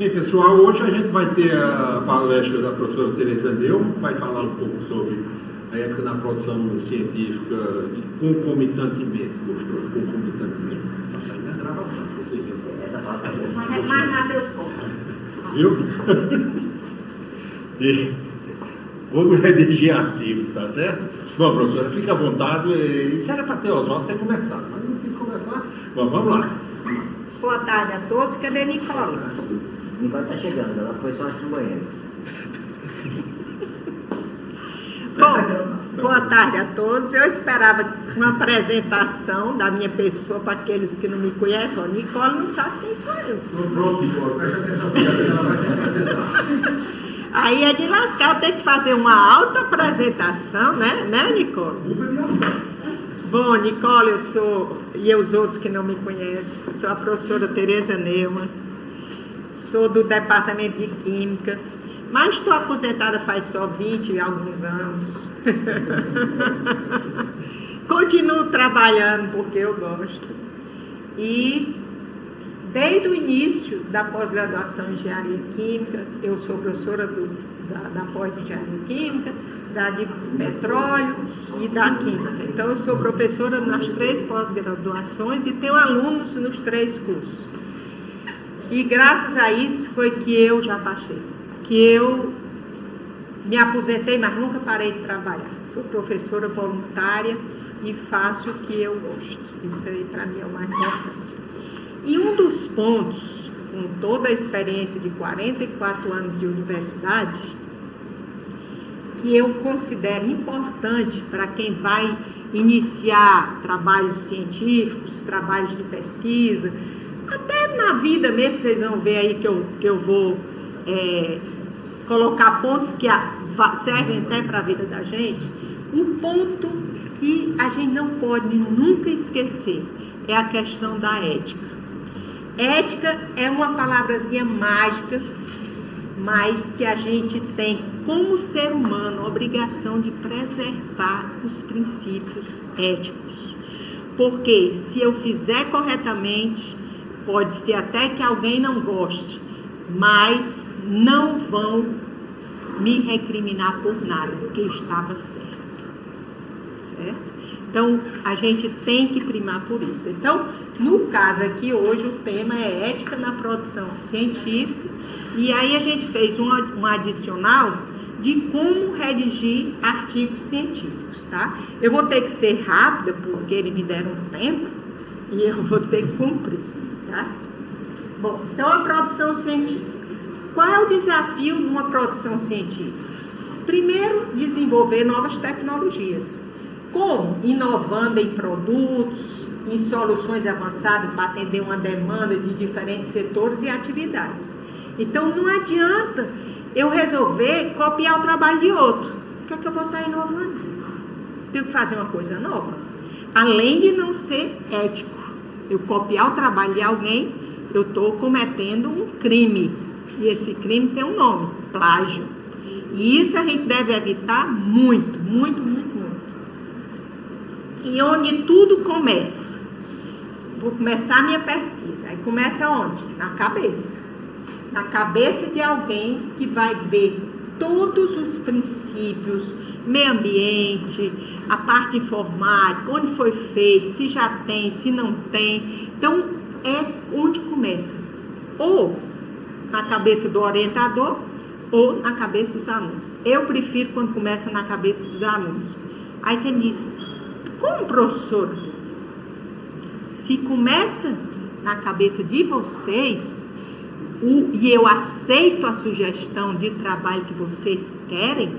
Bem, pessoal, hoje a gente vai ter a palestra da professora Tereza Neumann, que vai falar um pouco sobre a ética na produção científica e concomitantemente. Gostou? Concomitantemente. Está saindo a gravação, você viu? Essa palavra é mais nada eu conto. Viu? E vamos redigir artigos, tá certo? Bom, professora, fica à vontade. Isso era para ter Oswaldo ter conversado, mas não quis conversar. Bom, vamos lá. Boa tarde a todos. Cadê Nicole? Nicole está chegando, ela foi só no banheiro. Bom, boa tarde a todos. Eu esperava uma apresentação da minha pessoa para aqueles que não me conhecem. Ó, Nicole não sabe quem sou eu. Pronto, Nicole, presta atenção, porque ela vai se apresentar. Aí é de lascar, eu tenho que fazer uma alta apresentação, né, Nicole? Bom, Nicole, eu sou, e os outros que não me conhecem, sou a professora Tereza Neumann, sou do Departamento de Química, mas estou aposentada faz só 20 e alguns anos. Continuo trabalhando porque eu gosto. E desde o início da pós-graduação em Engenharia Química, eu sou professora da pós de Engenharia Química, da de Petróleo e da Química. Então, eu sou professora nas 3 pós-graduações e tenho alunos nos 3 cursos. E graças a isso foi que eu já baixei, que eu me aposentei, mas nunca parei de trabalhar. Sou professora voluntária e faço o que eu gosto. Isso aí para mim é o mais importante. E um dos pontos, com toda a experiência de 44 anos de universidade, que eu considero importante para quem vai iniciar trabalhos científicos, trabalhos de pesquisa, até na vida mesmo, vocês vão ver aí que eu vou colocar pontos que servem até para a vida da gente. Um ponto que a gente não pode nunca esquecer é a questão da ética. Ética é uma palavrazinha mágica, mas que a gente tem, como ser humano, a obrigação de preservar os princípios éticos. Porque se eu fizer corretamente, pode ser até que alguém não goste, mas não vão me recriminar por nada, porque estava certo. Certo? Então, a gente tem que primar por isso. Então, no caso aqui, hoje, o tema é ética na produção científica. E aí a gente fez um adicional de como redigir artigos científicos, tá? Eu vou ter que ser rápida, porque eles me deram tempo, e eu vou ter que cumprir, tá? Bom, então a produção científica. Qual é o desafio numa produção científica? Primeiro, desenvolver novas tecnologias. Como? Inovando em produtos, em soluções avançadas para atender uma demanda de diferentes setores e atividades. Então, não adianta eu resolver copiar o trabalho de outro. O que é que eu vou estar inovando? Tenho que fazer uma coisa nova. Além de não ser ético, eu copiar o trabalho de alguém, eu estou cometendo um crime. E esse crime tem um nome, plágio. E isso a gente deve evitar muito, muito, muito, muito. E onde tudo começa? Vou começar a minha pesquisa. Aí começa onde? Na cabeça. Na cabeça de alguém que vai ver todos os princípios, meio ambiente, a parte informática, onde foi feito, se já tem, se não tem. Então, é onde começa. Ou na cabeça do orientador, ou na cabeça dos alunos. Eu prefiro quando começa na cabeça dos alunos. Aí você diz, como professora, se começa na cabeça de vocês, e eu aceito a sugestão de trabalho que vocês querem,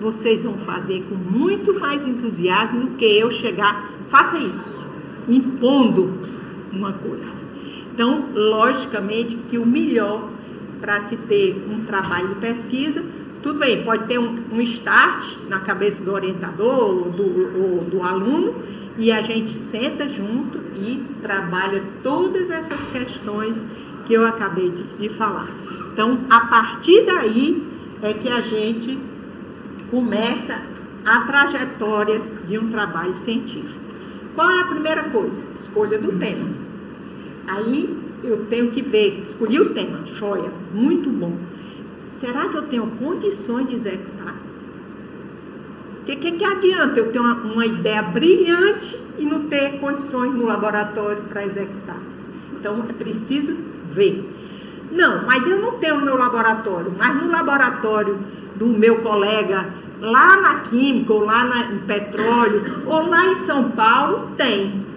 vocês vão fazer com muito mais entusiasmo do que eu chegar, faça isso, impondo uma coisa. Então, logicamente que o melhor para se ter um trabalho de pesquisa, tudo bem, pode ter um start na cabeça do orientador ou do aluno, e a gente senta junto e trabalha todas essas questões que eu acabei de falar. Então, a partir daí é que a gente começa a trajetória de um trabalho científico. Qual é a primeira coisa? Escolha do tema. Aí eu tenho que ver, escolhi o tema, joia, muito bom. Será que eu tenho condições de executar? Que adianta eu ter uma ideia brilhante e não ter condições no laboratório para executar? Então, é preciso ver. Não, mas eu não tenho no meu laboratório, mas no laboratório do meu colega lá na Química, ou lá em Petróleo, ou lá em São Paulo, tem.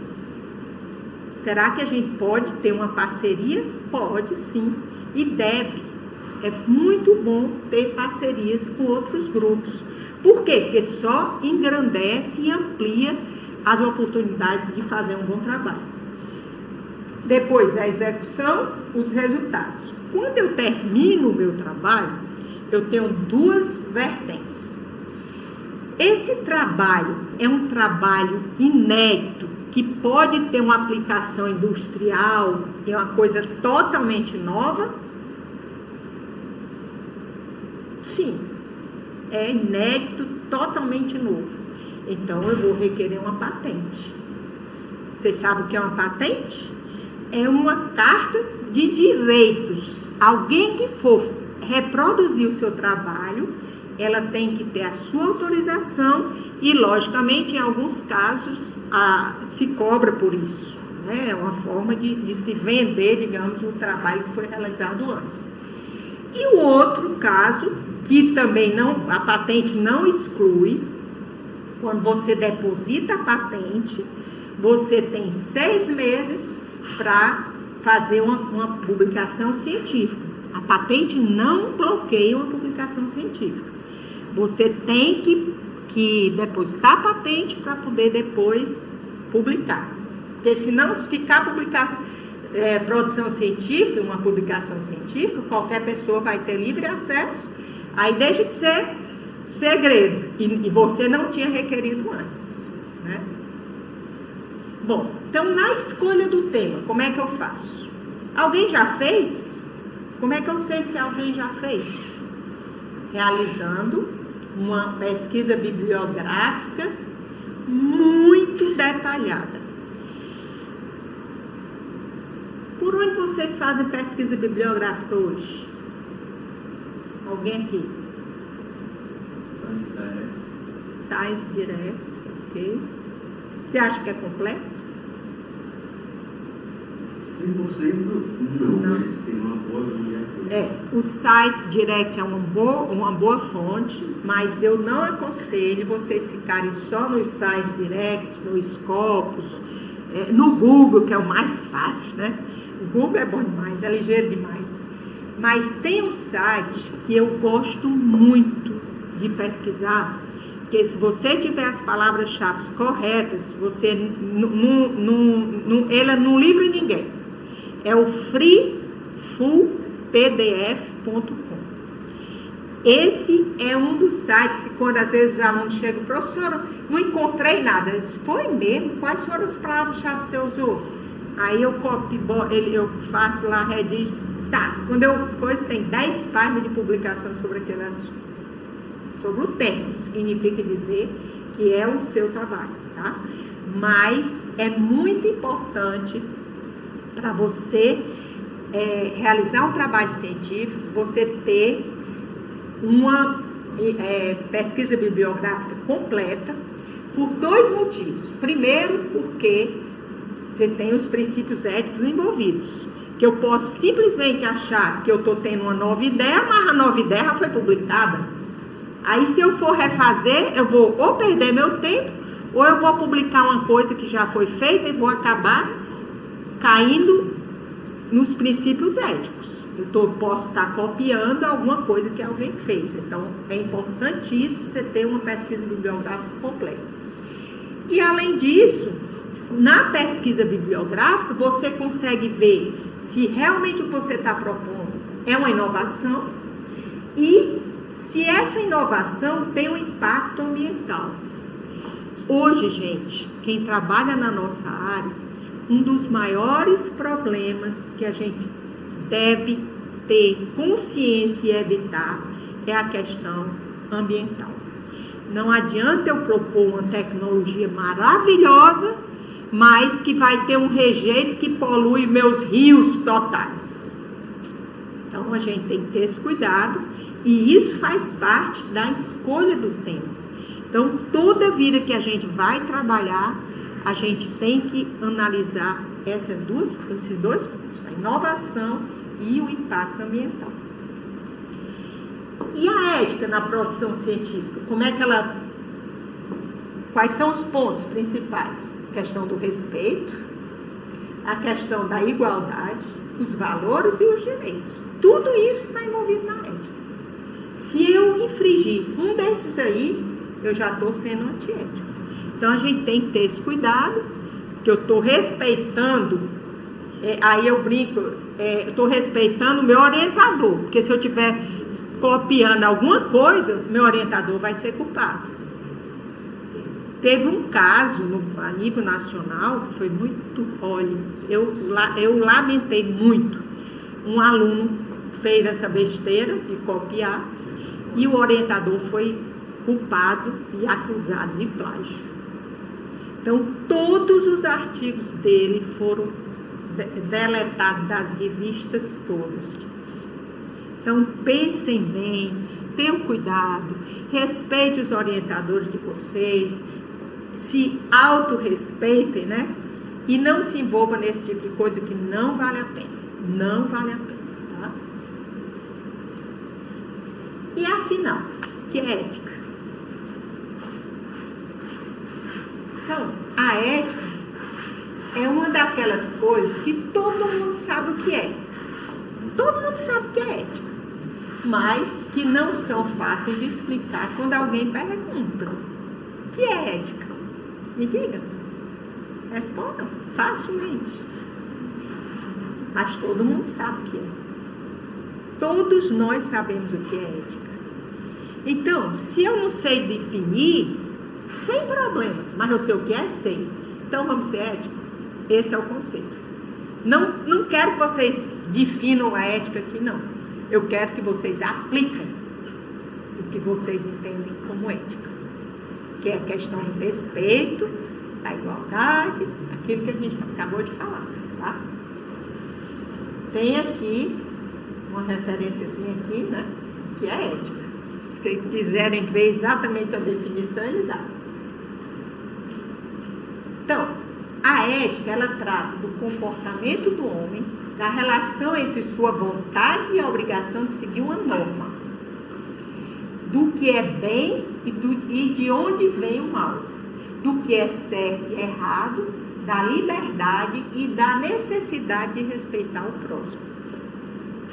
Será que a gente pode ter uma parceria? Pode, sim, e deve. É muito bom ter parcerias com outros grupos. Por quê? Porque só engrandece e amplia as oportunidades de fazer um bom trabalho. Depois, a execução, os resultados. Quando eu termino o meu trabalho, eu tenho duas vertentes. Esse trabalho é um trabalho inédito, que pode ter uma aplicação industrial, é uma coisa totalmente nova? Sim, é inédito, totalmente novo. Então, eu vou requerer uma patente. Vocês sabem o que é uma patente? É uma carta de direitos. Alguém que for reproduzir o seu trabalho, ela tem que ter a sua autorização e, logicamente, em alguns casos, se cobra por isso. Né? É uma forma de se vender, digamos, o trabalho que foi realizado antes. E o outro caso, que também a patente não exclui, quando você deposita a patente, você tem 6 meses para fazer uma publicação científica. A patente não bloqueia uma publicação científica. Você tem que depositar a patente para poder depois publicar. Porque senão, se ficar produção científica, uma publicação científica, qualquer pessoa vai ter livre acesso, aí deixa de ser segredo. E você não tinha requerido antes. Né? Bom, então na escolha do tema, como é que eu faço? Alguém já fez? Como é que eu sei se alguém já fez? Realizando uma pesquisa bibliográfica muito detalhada. Por onde vocês fazem pesquisa bibliográfica hoje? Alguém aqui? Science Direct, ok. Você acha que é completo? 100% não, mas tem uma boa biblioteca. O Science Direct é uma boa fonte, mas eu não aconselho vocês ficarem só no Science Direct, no Scopus, no Google, que é o mais fácil, né? O Google é bom demais, é ligeiro demais. Mas tem um site que eu gosto muito de pesquisar, porque se você tiver as palavras-chave corretas, você ele não livra ninguém. É o freefullpdf.com. Esse é um dos sites que, quando às vezes os alunos chegam, professora, não encontrei nada. Eu disse, foi mesmo? Quais foram as palavras-chave que você usou? Aí eu eu faço lá, redigo. Tá, depois tem 10 páginas de publicação sobre aquele assunto. Sobre o tema, significa dizer que é o seu trabalho, tá? Mas é muito importante para você realizar um trabalho científico, você ter uma pesquisa bibliográfica completa, por 2 motivos. Primeiro, porque você tem os princípios éticos envolvidos. Que eu posso simplesmente achar que eu estou tendo uma nova ideia, mas a nova ideia já foi publicada. Aí, se eu for refazer, eu vou ou perder meu tempo, ou eu vou publicar uma coisa que já foi feita e vou acabar caindo nos princípios éticos. Posso estar copiando alguma coisa que alguém fez. Então, é importantíssimo você ter uma pesquisa bibliográfica completa. E, além disso, na pesquisa bibliográfica, você consegue ver se realmente o que você está propondo é uma inovação e se essa inovação tem um impacto ambiental. Hoje, gente, quem trabalha na nossa área, um dos maiores problemas que a gente deve ter consciência e evitar é a questão ambiental. Não adianta eu propor uma tecnologia maravilhosa mas que vai ter um rejeito que polui meus rios totais. Então a gente tem que ter esse cuidado, e isso faz parte da escolha do tema. Então toda vida que a gente vai trabalhar, a gente tem que analisar esses dois pontos, a inovação e o impacto ambiental. E a ética na produção científica, como é que ela... Quais são os pontos principais? A questão do respeito, a questão da igualdade, os valores e os direitos. Tudo isso está envolvido na ética. Se eu infringir um desses aí, eu já estou sendo antiético. Então a gente tem que ter esse cuidado, que eu estou respeitando, aí eu brinco, eu estou respeitando o meu orientador, porque se eu estiver copiando alguma coisa, meu orientador vai ser culpado. Teve um caso a nível nacional que foi muito, olha, eu lamentei muito. Um aluno fez essa besteira de copiar e o orientador foi culpado e acusado de plágio. Então, todos os artigos dele foram deletados das revistas todas. Então, pensem bem, tenham cuidado, respeite os orientadores de vocês, se autorrespeitem, né? E não se envolva nesse tipo de coisa que não vale a pena. Não vale a pena, tá? E afinal, que é ética? Então, a ética é uma daquelas coisas que todo mundo sabe o que é. Todo mundo sabe o que é ética, mas que não são fáceis de explicar quando alguém pergunta: o que é ética? Me diga. Respondam facilmente. Mas todo mundo sabe o que é. Todos nós sabemos o que é ética. Então, se eu não sei definir, sem problemas, mas eu sei o que é, sei. Então, vamos ser éticos? Esse é o conceito. Não quero que vocês definam a ética aqui, não. Eu quero que vocês apliquem o que vocês entendem como ética. Que é a questão do respeito, da igualdade, aquilo que a gente acabou de falar, tá? Tem aqui uma referenciazinha aqui, né? Que é ética. Se quiserem ver exatamente a definição, ele dá. Então, a ética, ela trata do comportamento do homem, da relação entre sua vontade e a obrigação de seguir uma norma, do que é bem e de onde vem o mal, do que é certo e errado, da liberdade e da necessidade de respeitar o próximo.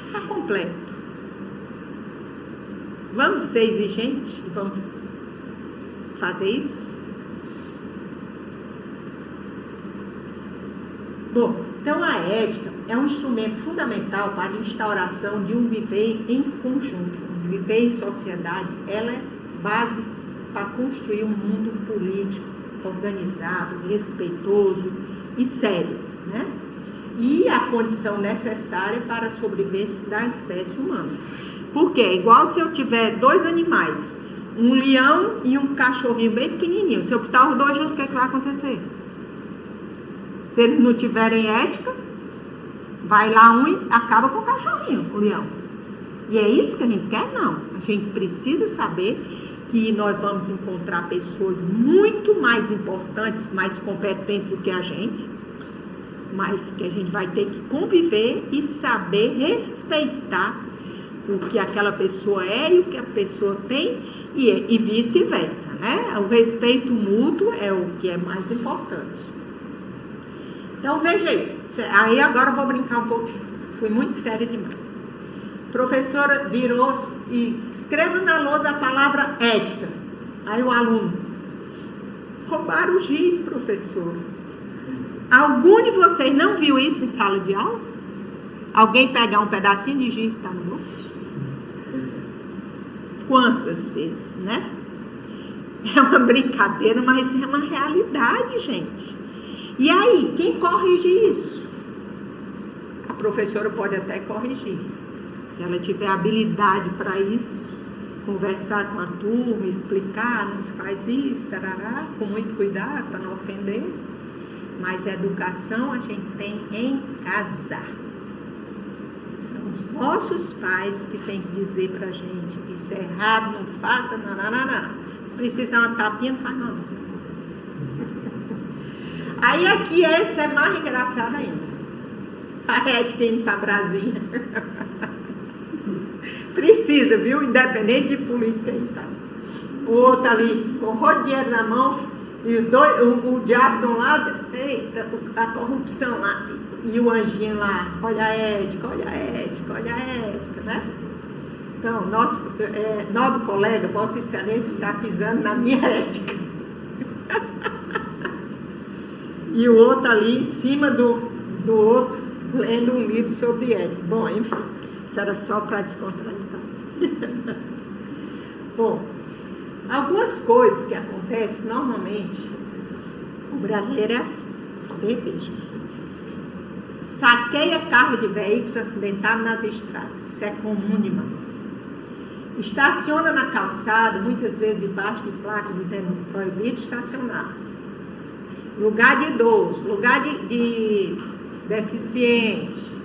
Está completo. Vamos ser exigentes? Vamos fazer isso? Bom, então a ética é um instrumento fundamental para a instauração de um viver em conjunto. Um viver em sociedade, ela é base para construir um mundo político, organizado, respeitoso e sério, né? E a condição necessária para a sobrevivência da espécie humana. Porque é igual se eu tiver dois animais, um leão e um cachorrinho bem pequenininho. Se eu botar os dois juntos, o que é que vai acontecer? Se eles não tiverem ética, vai lá um e acaba com o cachorrinho, o leão. E é isso que a gente quer? Não. A gente precisa saber que nós vamos encontrar pessoas muito mais importantes, mais competentes do que a gente, mas que a gente vai ter que conviver e saber respeitar o que aquela pessoa é e o que a pessoa tem e vice-versa, né? O respeito mútuo é o que é mais importante. Então, veja aí agora eu vou brincar um pouquinho, fui muito séria demais. A professora virou e escreva na lousa a palavra ética. Aí o aluno: roubaram o giz, professora. Algum de vocês não viu isso em sala de aula? Alguém pegar um pedacinho de giz que está no bolso? Quantas vezes, né? É uma brincadeira, mas é uma realidade, gente. E aí, quem corrige isso? A professora pode até corrigir. Se ela tiver habilidade para isso, conversar com a turma, explicar, não se faz isso, tarará, com muito cuidado para não ofender. mas educação a gente tem em casa. São os nossos pais que têm que dizer pra gente: isso é errado, não faça, não. Se precisar uma tapinha, não faz não. Aí aqui essa é mais engraçada ainda. A ética indo para Brasília. Precisa, viu? Independente de política aí, tá? O outro ali, com o dinheiro na mão, e o diabo de um lado, eita, a corrupção lá, e o anjinho lá, olha a ética, né? Então, nosso colega, Vossa Excelência, está pisando na minha ética. E o outro ali, em cima do outro, lendo um livro sobre ética. Bom, enfim, isso era só para descontrair. Tá? Bom, algumas coisas que acontecem normalmente, o brasileiro é assim, veja. Saqueia carro de veículos acidentados nas estradas, isso é comum demais. Estaciona na calçada, muitas vezes debaixo de placas dizendo proibido estacionar. Lugar de idoso, lugar de deficiente.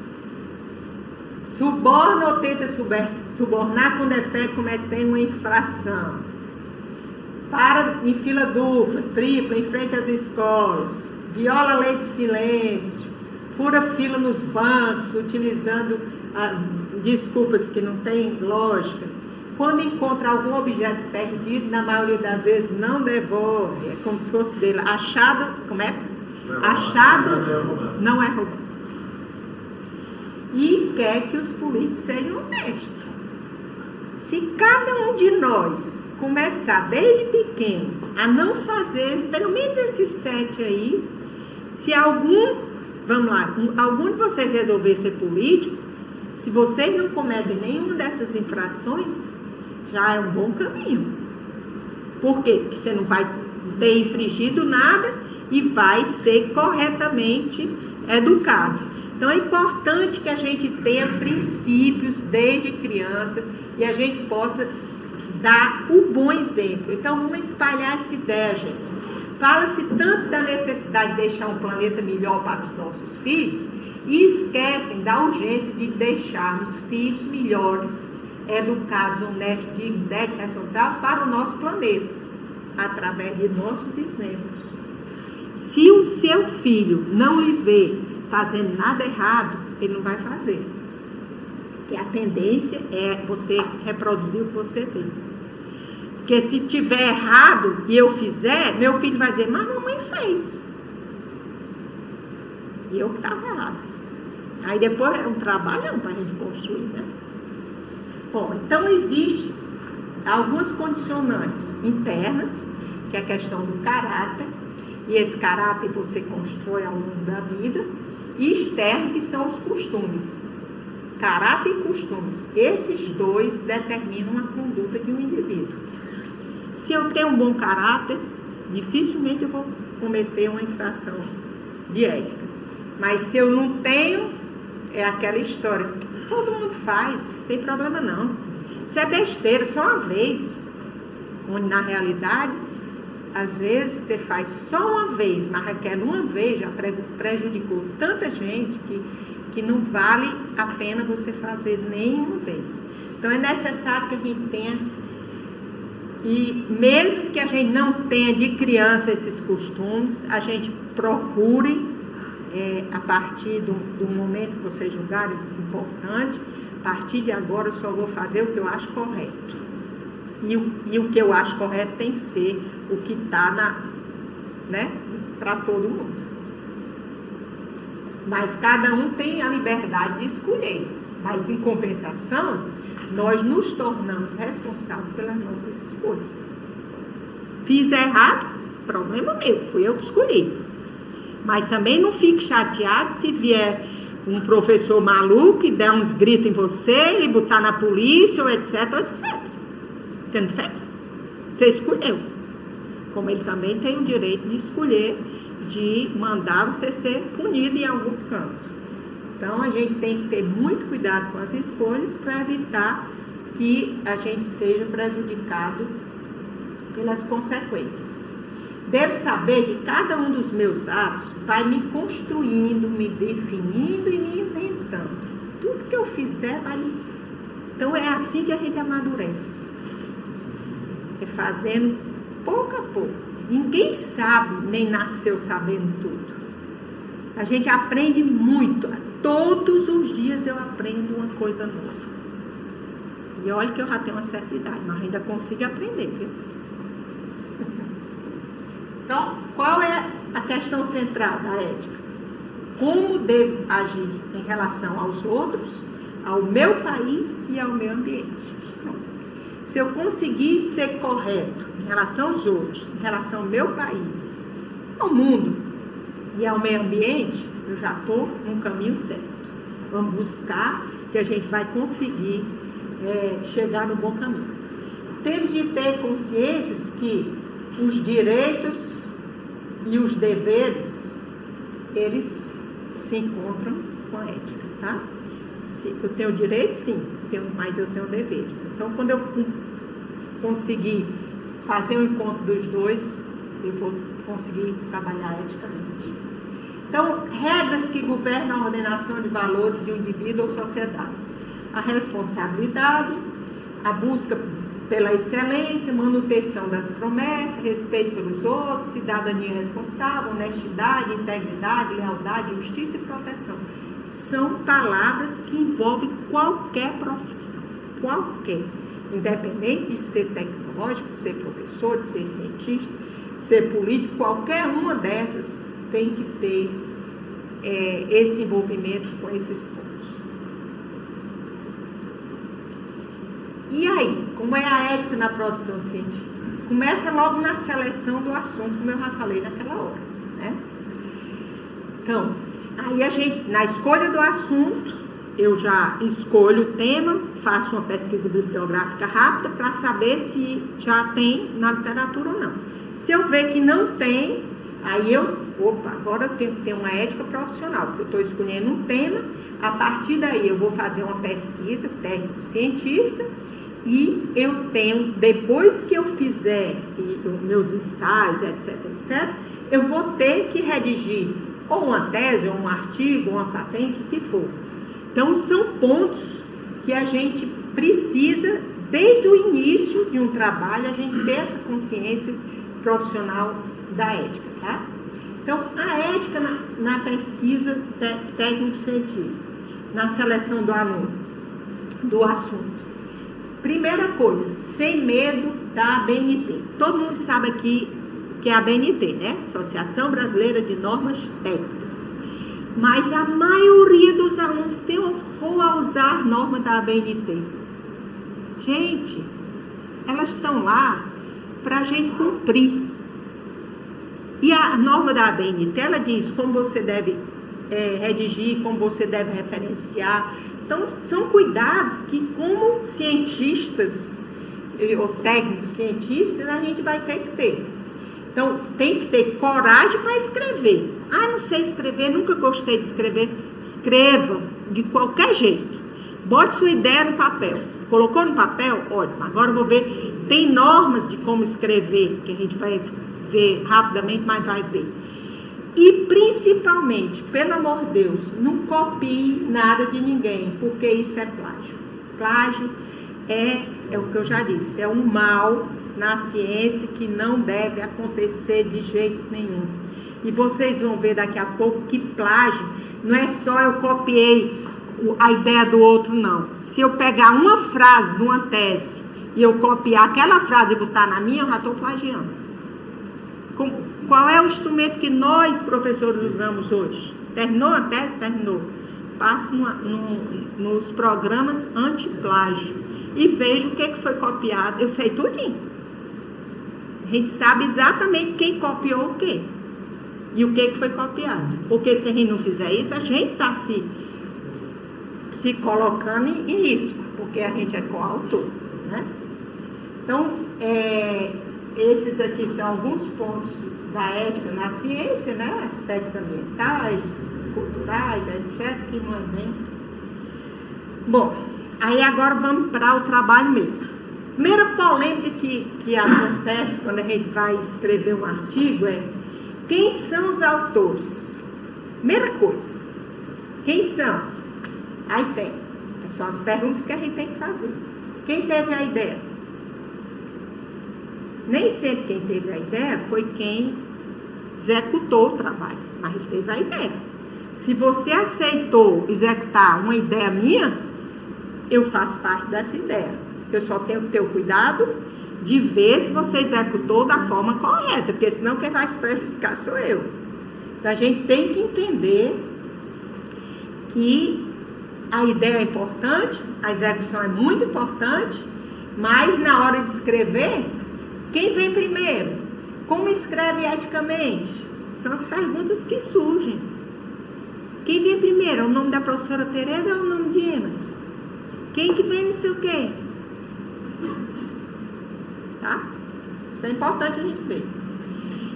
Suborna ou tenta subornar quando é pego cometendo uma infração. Para em fila dupla, tripla, em frente às escolas. Viola a lei do silêncio. Fura fila nos bancos, utilizando desculpas que não tem lógica. Quando encontra algum objeto perdido, na maioria das vezes não devolve. É como se fosse dele. Achado, como é? Achado não é roubado. E quer que os políticos sejam honestos. Se cada um de nós começar desde pequeno a não fazer, pelo menos esses 7 aí, se algum de vocês resolver ser político, se vocês não cometem nenhuma dessas infrações, já é um bom caminho. Por quê? Porque você não vai ter infringido nada e vai ser corretamente educado. Então é importante que a gente tenha princípios desde criança e a gente possa dar o bom exemplo. Então vamos espalhar essa ideia, gente. Fala-se tanto da necessidade de deixar um planeta melhor para os nossos filhos e esquecem da urgência de deixarmos filhos melhores, educados, honestos, dignos, éticos, responsáveis para o nosso planeta, através de nossos exemplos. Se o seu filho não lhe vê fazendo nada errado, ele não vai fazer. Porque a tendência é você reproduzir o que você vê. Porque se tiver errado e eu fizer, meu filho vai dizer: mas mamãe fez. E eu que estava errado. Aí depois é um trabalhão para a gente construir, né? Bom, então existe algumas condicionantes internas, que é a questão do caráter, e esse caráter você constrói ao longo da vida, e externo, que são os costumes. Caráter e costumes, esses dois determinam a conduta de um indivíduo. Se eu tenho um bom caráter, dificilmente eu vou cometer uma infração de ética. Mas se eu não tenho, é aquela história: todo mundo faz, não tem problema não. Isso é besteira, só uma vez. Onde na realidade, às vezes você faz só uma vez, mas aquela uma vez já prejudicou tanta gente que não vale a pena você fazer nenhuma vez. Então é necessário que a gente tenha, e mesmo que a gente não tenha de criança esses costumes, a gente procure, a partir do momento que vocês julgarem importante, a partir de agora eu só vou fazer o que eu acho correto. E o que eu acho correto tem que ser o que está para todo mundo. Mas cada um tem a liberdade de escolher. Mas em compensação, nós nos tornamos responsáveis pelas nossas escolhas. Fiz errado, problema meu, fui eu que escolhi. Mas também não fique chateado se vier um professor maluco e der uns gritos em você, ele botar na polícia, ou etc, etc. Você não fez? Você escolheu. Como ele também tem o direito de escolher, de mandar você ser punido em algum canto. Então a gente tem que ter muito cuidado com as escolhas para evitar que a gente seja prejudicado pelas consequências. deve saber que cada um dos meus atos vai me construindo, me definindo e me inventando. Tudo que eu fizer vai me... Então é assim que a gente amadurece. É fazendo pouco a pouco. Ninguém sabe, nem nasceu sabendo tudo. A gente aprende muito. Todos os dias eu aprendo uma coisa nova. E olha que eu já tenho uma certa idade, mas ainda consigo aprender, viu? Então, qual é a questão central da ética? Como devo agir em relação aos outros, ao meu país e ao meio ambiente? Se eu conseguir ser correto em relação aos outros, em relação ao meu país, ao mundo e ao meio ambiente, eu já estou no caminho certo. Vamos buscar que a gente vai conseguir chegar no bom caminho. Temos de ter consciências que os direitos e os deveres, eles se encontram com a ética, tá? Eu tenho direitos, sim, mas eu tenho deveres. Então, quando eu conseguir fazer o encontro dos dois, eu vou conseguir trabalhar eticamente. Então, regras que governam a ordenação de valores de um indivíduo ou sociedade. A responsabilidade, a busca pela excelência, manutenção das promessas, respeito pelos outros, cidadania responsável, honestidade, integridade, lealdade, justiça e proteção. São palavras que envolvem qualquer profissão, qualquer, independente de ser tecnológico, de ser professor, de ser cientista, de ser político, qualquer uma dessas tem que ter esse envolvimento com esses pontos. E aí, como é a ética na produção científica? Começa logo na seleção do assunto, como eu já falei naquela hora, né? Então, aí a gente, na escolha do assunto, eu já escolho o tema, faço uma pesquisa bibliográfica rápida para saber se já tem na literatura ou não. Se eu ver que não tem, aí agora eu tenho que ter uma ética profissional, porque eu estou escolhendo um tema, a partir daí eu vou fazer uma pesquisa técnico-científica, e eu tenho, depois que eu fizer meus ensaios, etc, eu vou ter que redigir ou uma tese, ou um artigo, ou uma patente, o que for. Então, são pontos que a gente precisa, desde o início de um trabalho, a gente ter essa consciência profissional da ética, tá? Então, a ética na pesquisa técnico-científica, na seleção do aluno, do assunto. Primeira coisa, sem medo da ABNT. Todo mundo sabe aqui que é a ABNT, né? Associação Brasileira de Normas Técnicas. Mas a maioria dos alunos tem horror a usar a norma da ABNT. Gente, elas estão lá para a gente cumprir. E a norma da ABNT, ela diz como você deve redigir, como você deve referenciar. Então, são cuidados que, como cientistas ou técnicos cientistas, a gente vai ter que ter. Então, tem que ter coragem para escrever. Não sei escrever, nunca gostei de escrever. Escreva de qualquer jeito. Bote sua ideia no papel. Colocou no papel? Ótimo. Agora eu vou ver. Tem normas de como escrever, que a gente vai ver rapidamente, mas vai ver. E principalmente, pelo amor de Deus, não copie nada de ninguém, porque isso é plágio. Plágio é o que eu já disse, é um mal na ciência que não deve acontecer de jeito nenhum. E vocês vão ver daqui a pouco que plágio não é só eu copiei a ideia do outro, não. Se eu pegar uma frase de uma tese e eu copiar aquela frase e botar na minha, eu já estou plagiando. Qual é o instrumento que nós, professores, usamos hoje? Terminou a tese? Terminou. Passo nos programas anti-plágio e vejo o que foi copiado. Eu sei tudinho. A gente sabe exatamente quem copiou o quê e o que foi copiado. Porque se a gente não fizer isso, a gente está se colocando em risco, porque a gente é coautor, né? Então, esses aqui são alguns pontos da ética na ciência, né? Aspectos ambientais, culturais, etc., que não é bem... Bom, aí agora vamos para o trabalho mesmo. Primeira polêmica que acontece quando a gente vai escrever um artigo é: quem são os autores? Primeira coisa, quem são? Aí tem, são as perguntas que a gente tem que fazer. Quem teve a ideia? Nem sempre quem teve a ideia foi quem executou o trabalho, mas teve a ideia. Se você aceitou executar uma ideia minha, eu faço parte dessa ideia. Eu só tenho que ter o cuidado de ver se você executou da forma correta, porque senão quem vai se prejudicar sou eu. Então a gente tem que entender que a ideia é importante, a execução é muito importante, mas na hora de escrever, quem vem primeiro? Como escreve eticamente? São as perguntas que surgem. Quem vem primeiro? É o nome da professora Tereza ou é o nome de Emma? Quem que vem não sei o quê? Tá? Isso é importante a gente ver.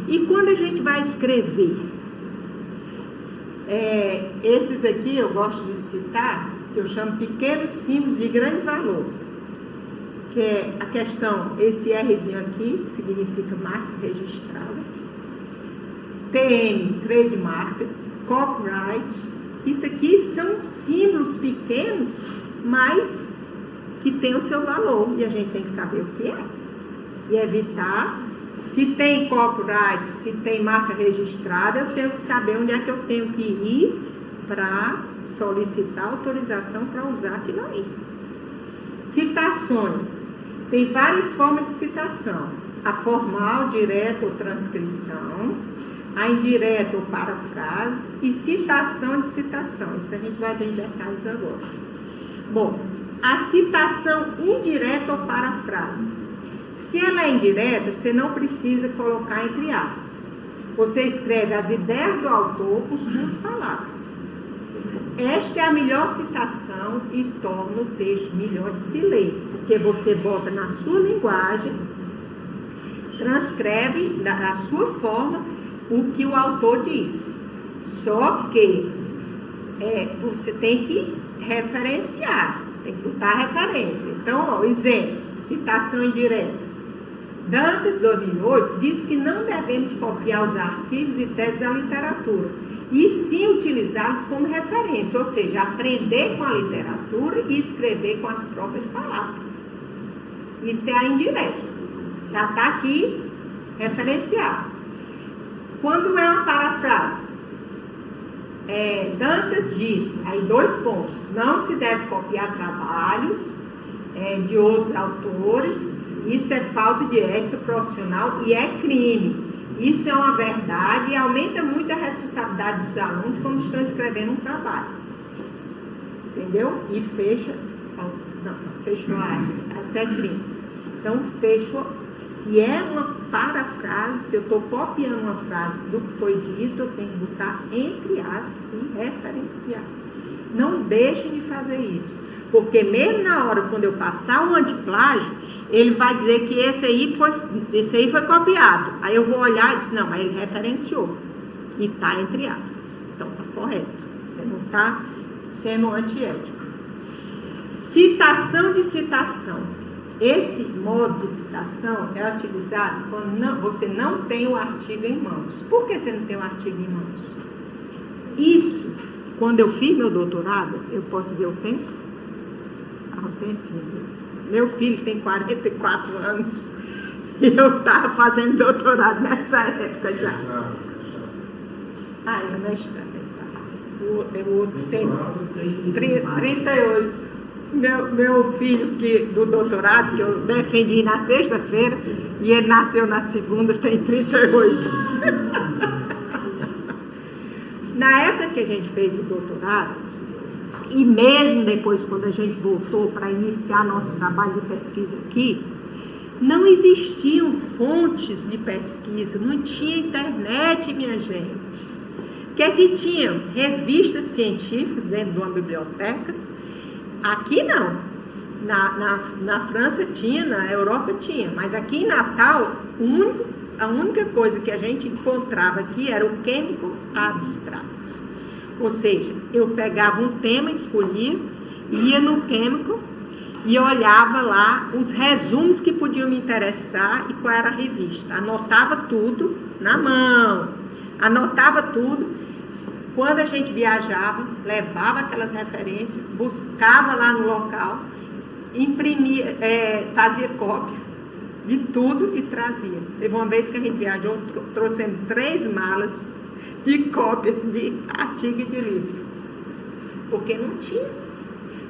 E quando a gente vai escrever, esses aqui eu gosto de citar, que eu chamo pequenos símbolos de grande valor. Que é a questão, esse Rzinho aqui significa marca registrada. TM, trademark, copyright. Isso aqui são símbolos pequenos, mas que tem o seu valor. E a gente tem que saber o que é. E evitar, se tem copyright, se tem marca registrada, eu tenho que saber onde é que eu tenho que ir para solicitar autorização para usar aquilo aí. Citações. Tem várias formas de citação. A formal, direta ou transcrição, a indireta ou parafrase e citação de citação. Isso a gente vai ver em detalhes agora. Bom, a citação indireta ou parafrase. Se ela é indireta, você não precisa colocar entre aspas. Você escreve as ideias do autor com suas palavras. Esta é a melhor citação e torna o texto melhor de se ler, porque você bota na sua linguagem, transcreve da sua forma o que o autor disse. Só que você tem que referenciar, tem que botar referência. Então, exemplo, citação indireta. Dantas, 2008, diz que não devemos copiar os artigos e teses da literatura, e sim utilizá-los como referência, ou seja, aprender com a literatura e escrever com as próprias palavras. Isso é a indireta. Já está aqui referenciado. Quando é uma parafrase, Dantas diz, aí 2 pontos, não se deve copiar trabalhos de outros autores, isso é falta de ética profissional e é crime. Isso é uma verdade e aumenta muito a responsabilidade dos alunos quando estão escrevendo um trabalho. Entendeu? E fechou aspas, até crime. Então, fechou. Se é uma parafrase, se eu estou copiando uma frase do que foi dito, eu tenho que botar entre aspas e referenciar. Não deixem de fazer isso. Porque mesmo na hora, quando eu passar o antiplágio, ele vai dizer que esse aí foi copiado. Aí eu vou olhar e dizer, não, mas ele referenciou. E está entre aspas. Então está correto. Você não está sendo antiético. Citação de citação. Esse modo de citação é utilizado quando você não tem o artigo em mãos. Por que você não tem o artigo em mãos? Isso, quando eu fiz meu doutorado, eu posso dizer o tempo? O tempinho. Meu filho tem 44 anos e eu estava fazendo doutorado nessa época já. Eu não estou. O outro tem 38. Meu filho do doutorado, que eu defendi na sexta-feira, e ele nasceu na segunda, tem 38. Na época que a gente fez o doutorado, e mesmo depois, quando a gente voltou para iniciar nosso trabalho de pesquisa aqui, não existiam fontes de pesquisa, não tinha internet, minha gente. O que é que tinham? Revistas científicas dentro de uma biblioteca. Aqui não. Na França tinha, na Europa tinha, mas aqui em Natal, a única coisa que a gente encontrava aqui era o Chemical Abstract. Ou seja, eu pegava um tema, escolhia, ia no Chemical e olhava lá os resumos que podiam me interessar e qual era a revista. Anotava tudo na mão, anotava tudo. Quando a gente viajava, levava aquelas referências, buscava lá no local, imprimia, fazia cópia de tudo e trazia. Teve uma vez que a gente viajou, trouxemos 3 malas de cópia de artigo e de livro, porque não tinha.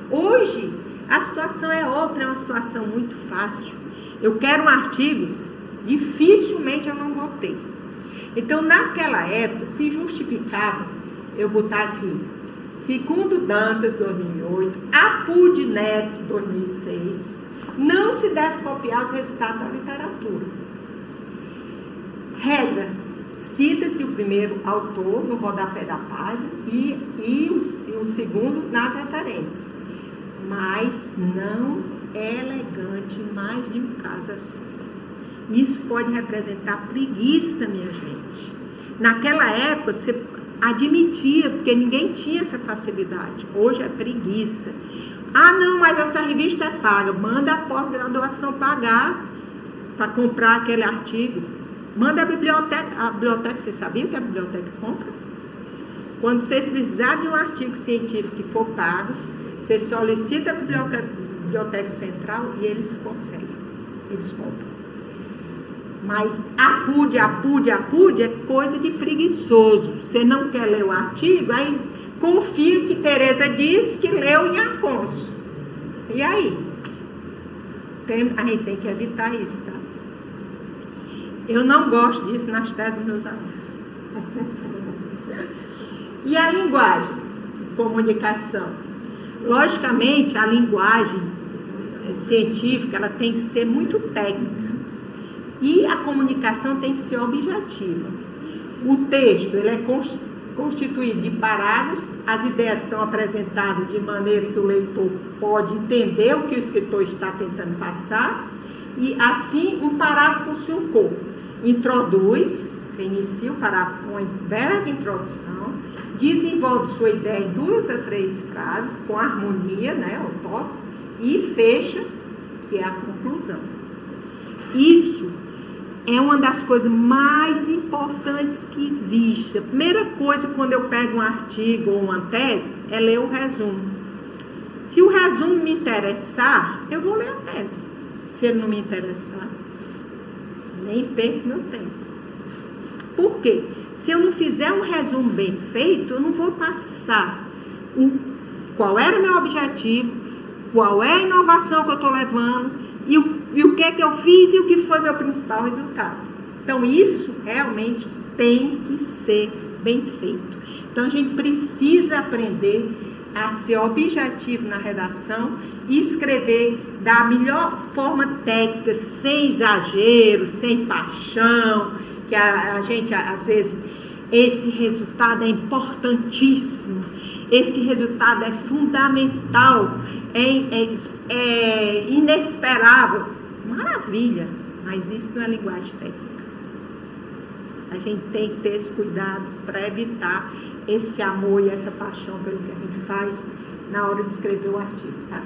Hoje a situação é outra, é uma situação muito fácil. Eu quero um artigo, dificilmente eu não vou ter. Então, naquela época, se justificava eu botar aqui, segundo Dantas, 2008, Apud Neto, 2006, não se deve copiar os resultados da literatura. Regra, cita-se o primeiro autor no rodapé da página e o segundo nas referências. Mas não é elegante mais de um caso assim. Isso pode representar preguiça, minha gente. Naquela época, você admitia, porque ninguém tinha essa facilidade. Hoje é preguiça. Ah, não, mas essa revista é paga. Manda a pós-graduação pagar para comprar aquele artigo. Manda a biblioteca, você sabia o que a biblioteca compra? Quando vocês precisarem de um artigo científico que for pago, você solicita a biblioteca central e eles conseguem, eles compram. Mas Apud é coisa de preguiçoso. Você não quer ler o artigo, aí confia que Teresa disse que leu em Afonso. E aí? A gente tem que evitar isso, tá? Eu não gosto disso nas teses dos meus alunos. E a linguagem? Comunicação. Logicamente, a linguagem científica ela tem que ser muito técnica. E a comunicação tem que ser objetiva. O texto ele é constituído de parágrafos, as ideias são apresentadas de maneira que o leitor pode entender o que o escritor está tentando passar, e assim um parágrafo se um corpo. Introduz, você inicia o parágrafo com uma breve introdução, desenvolve sua ideia em 2 a 3 frases, com harmonia, né, o tópico, e fecha, que é a conclusão. Isso é uma das coisas mais importantes que existe. A primeira coisa, quando eu pego um artigo ou uma tese, é ler o resumo. Se o resumo me interessar, eu vou ler a tese. Se ele não me interessar, nem perco meu tempo. Por quê? Se eu não fizer um resumo bem feito, eu não vou passar qual era o meu objetivo, qual é a inovação que eu estou levando, e o que é que eu fiz e o que foi meu principal resultado. Então, isso realmente tem que ser bem feito. Então, a gente precisa aprender a ser objetivo na redação e escrever da melhor forma técnica, sem exagero, sem paixão, que a gente, às vezes, esse resultado é importantíssimo, esse resultado é fundamental, é inesperável. Maravilha, mas isso não é linguagem técnica. A gente tem que ter esse cuidado para evitar esse amor e essa paixão pelo que a gente faz na hora de escrever o artigo, tá?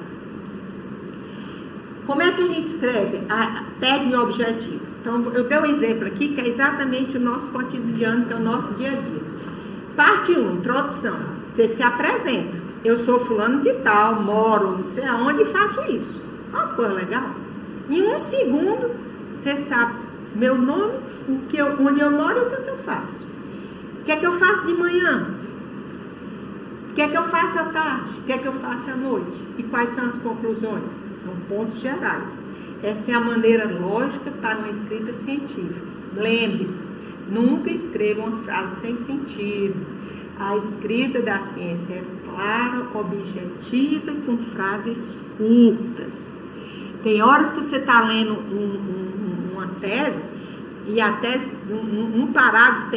Como é que a gente escreve a técnica objetiva? Então, eu dei um exemplo aqui que é exatamente o nosso cotidiano, que é o nosso dia a dia. Parte 1, introdução. Você se apresenta. Eu sou fulano de tal, moro não sei aonde e faço isso. Olha que coisa legal. Em 1 segundo, você sabe meu nome, onde eu moro e o que eu faço. O que é que eu faço de manhã? O que é que eu faço à tarde? O que é que eu faço à noite? E quais são as conclusões? São pontos gerais. Essa é a maneira lógica para uma escrita científica. Lembre-se, nunca escreva uma frase sem sentido. A escrita da ciência é clara, objetiva e com frases curtas. Tem horas que você está lendo uma tese e a tese, um parágrafo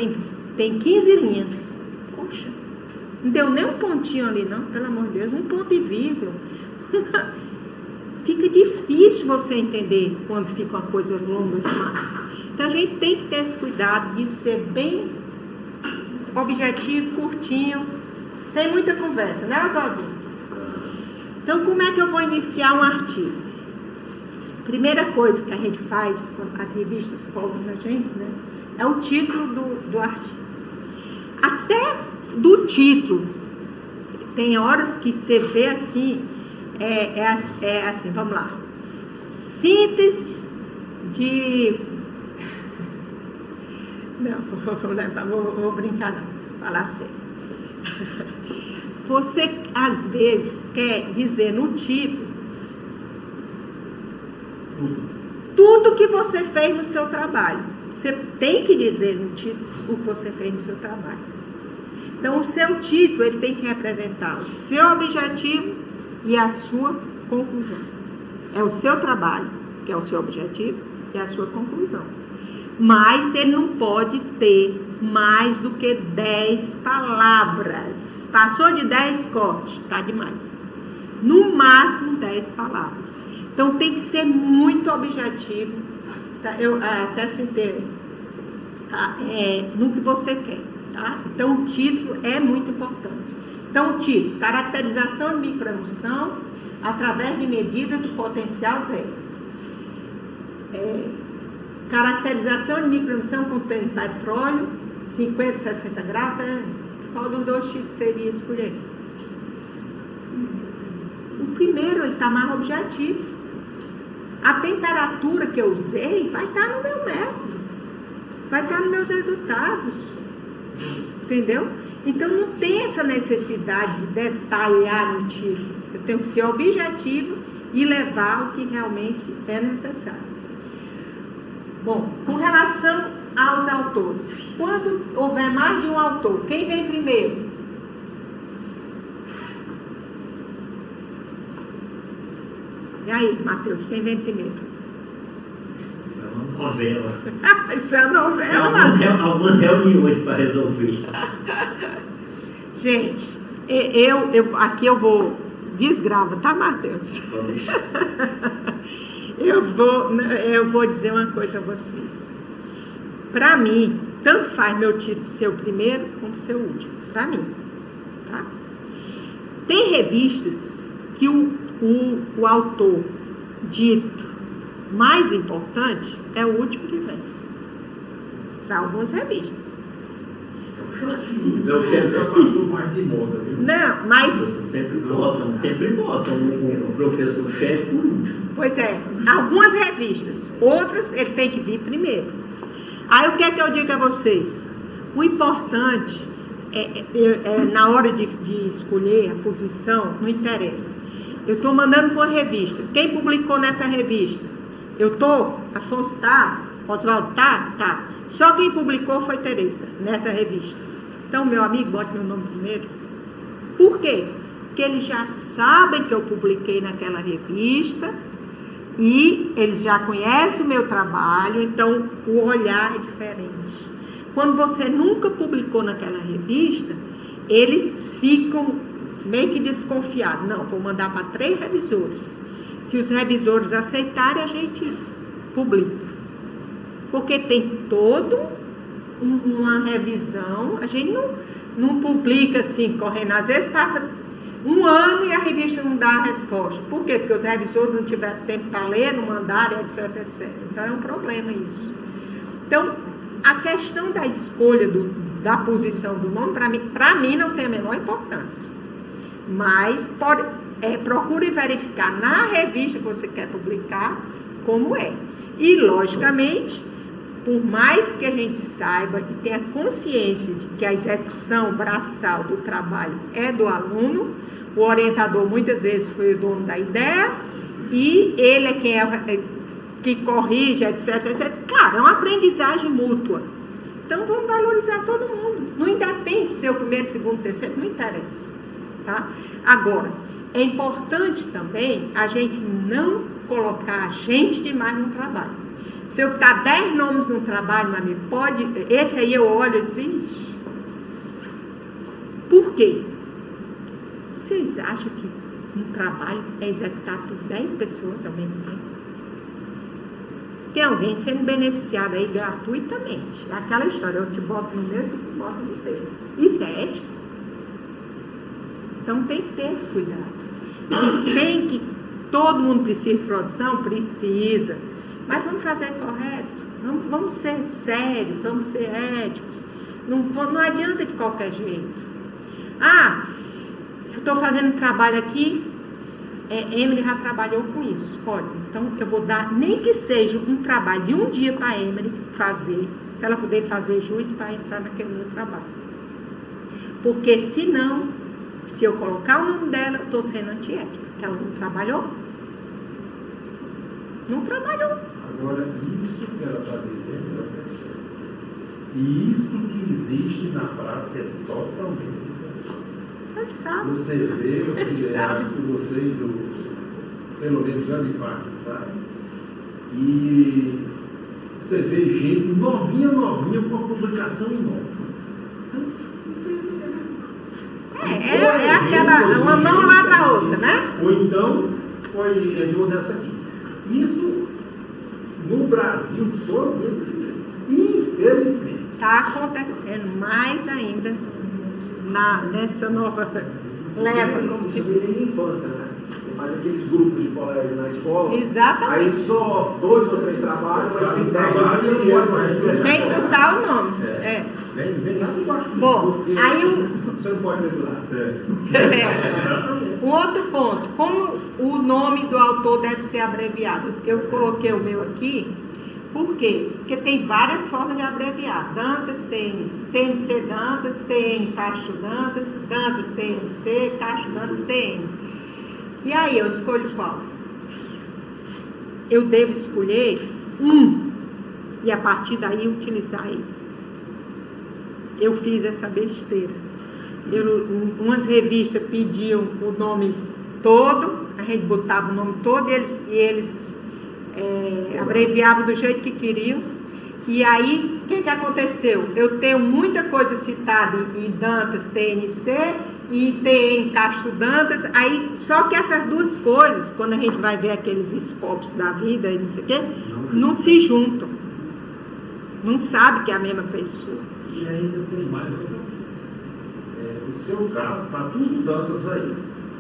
tem 15 linhas. Poxa, não deu nem um pontinho ali não, pelo amor de Deus, 1 ponto e vírgula. Fica difícil você entender quando fica uma coisa longa demais. Então a gente tem que ter esse cuidado de ser bem objetivo, curtinho, sem muita conversa, né, Oswaldinho? Então, como é que eu vou iniciar um artigo? Primeira coisa que a gente faz quando as revistas cobram na gente, né, é o título do artigo. Até do título, tem horas que você vê assim, assim, vamos lá. Síntese de... Não, vou brincar não, falar sério. Você, às vezes, quer dizer no título tudo que você fez no seu trabalho. Você tem que dizer no título o que você fez no seu trabalho. Então, o seu título ele tem que representar o seu objetivo e a sua conclusão. É o seu trabalho, que é o seu objetivo, e a sua conclusão. Mas ele não pode ter mais do que 10 palavras. Passou de 10 cortes, tá demais. No máximo 10 palavras. Então tem que ser muito objetivo. Tá? Eu até citei no que você quer. Tá? Então o título é muito importante. Então o título, caracterização de microemulsão através de medida do potencial zero. Caracterização de microemulsão contendo petróleo, 50, 60 graus. Qual dos dois títulos seria escolher? O primeiro, ele está mais objetivo. A temperatura que eu usei vai estar no meu método, vai estar nos meus resultados. Entendeu? Então não tem essa necessidade de detalhar no título. Eu tenho que ser objetivo e levar o que realmente é necessário. Bom, com relação aos autores, quando houver mais de um autor, quem vem primeiro? E aí, Matheus, quem vem primeiro? Isso é uma novela. Isso é novela, mas... Algumas reuniões para resolver. Gente, aqui eu vou... Desgrava, tá, Matheus? Eu vou dizer uma coisa a vocês. Para mim, tanto faz meu título ser o primeiro como ser o último. Para mim. Tá? Tem revistas que o autor dito mais importante é o último que vem. Para algumas revistas. Meu chefe já passou mais de moda, viu? Não, mas... Sempre botam o professor-chefe por último. Pois é, algumas revistas, outras ele tem que vir primeiro. Aí o que é que eu digo a vocês? O importante na hora de escolher a posição, não interessa. Eu estou mandando para uma revista. Quem publicou nessa revista? Eu estou? Afonso tá? Oswaldo tá? Tá. Só quem publicou foi Tereza, nessa revista. Então, meu amigo, bote meu nome primeiro. Por quê? Porque eles já sabem que eu publiquei naquela revista e eles já conhecem o meu trabalho, então o olhar é diferente. Quando você nunca publicou naquela revista, eles ficam meio que desconfiados. Não, vou mandar para 3 revisores. Se os revisores aceitarem, a gente publica. Porque tem todo uma revisão, a gente não publica assim, correndo. Às vezes passa um ano e a revista não dá a resposta. Por quê? Porque os revisores não tiveram tempo para ler, não mandaram, etc, etc. Então é um problema isso. Então, a questão da escolha da posição do nome, para mim não tem a menor importância. Mas procure verificar na revista que você quer publicar como é. E, logicamente, por mais que a gente saiba e tenha consciência de que a execução braçal do trabalho é do aluno, o orientador muitas vezes foi o dono da ideia e ele é quem que corrige, etc, etc. Claro, é uma aprendizagem mútua. Então, vamos valorizar todo mundo. Não independe de ser o primeiro, segundo, terceiro, não interessa. Tá? Agora, é importante também a gente não colocar gente demais no trabalho. Se eu botar 10 nomes no trabalho, meu amigo, esse aí eu olho e digo, vixe. Por quê? Vocês acham que um trabalho é executado por 10 pessoas ao mesmo tempo? Tem alguém sendo beneficiado aí gratuitamente. É aquela história, eu te boto no meu, tu te bota no teu. Isso é ético? Então tem que ter esse cuidado. todo mundo precisa de produção? Precisa. Mas vamos fazer correto. Vamos ser sérios, vamos ser éticos. Não adianta de qualquer jeito. Eu estou fazendo um trabalho aqui. Emily já trabalhou com isso. Ótimo. Então, eu vou dar, nem que seja um trabalho de um dia para a Emily fazer, para ela poder fazer jus para entrar naquele meu trabalho. Porque, senão, se eu colocar o nome dela, eu estou sendo antiética. Porque ela não trabalhou. Não trabalhou. Agora, isso que ela está dizendo, eu percebo. E isso que existe na prática é totalmente diferente. Ele sabe. Você vê, sabe. acho que vocês, pelo menos grande parte, sabe? E você vê gente novinha com a publicação enorme. Então, isso é aquela, uma mão lava a outra, né? Ou então, foi uma dessa aqui. Isso, no Brasil todo, infelizmente. Está acontecendo mais ainda nessa nova leva. Como Isso vem de infância, né? Você faz aqueles grupos de colégio na escola. Exatamente. Aí só 2 ou 3 trabalham, mas tem 10 trabalho que você não pode mais viajar. Tem que botar o nome. Vem lá embaixo. Bom, aí Você não pode dedurar. um outro ponto, como o nome do autor deve ser abreviado? Eu coloquei o meu aqui, por quê? Porque tem várias formas de abreviar. Dantas, TNC Dantas, TN Castro Dantas, Dantas TNC, Castro Dantas TN. E aí, eu escolho qual? Eu devo escolher e a partir daí utilizar esse. Eu fiz essa besteira. Umas revistas pediam o nome todo, a gente botava o nome todo e eles abreviavam do jeito que queriam. E aí, o que aconteceu? Eu tenho muita coisa citada em Dantas, TNC, e TN Castro Dantas, aí, só que essas duas coisas, quando a gente vai ver aqueles escopos da vida e não sei o quê, não se juntam. Não sabe que é a mesma pessoa. E ainda tem mais outra coisa. No seu caso, está tudo Dantas aí.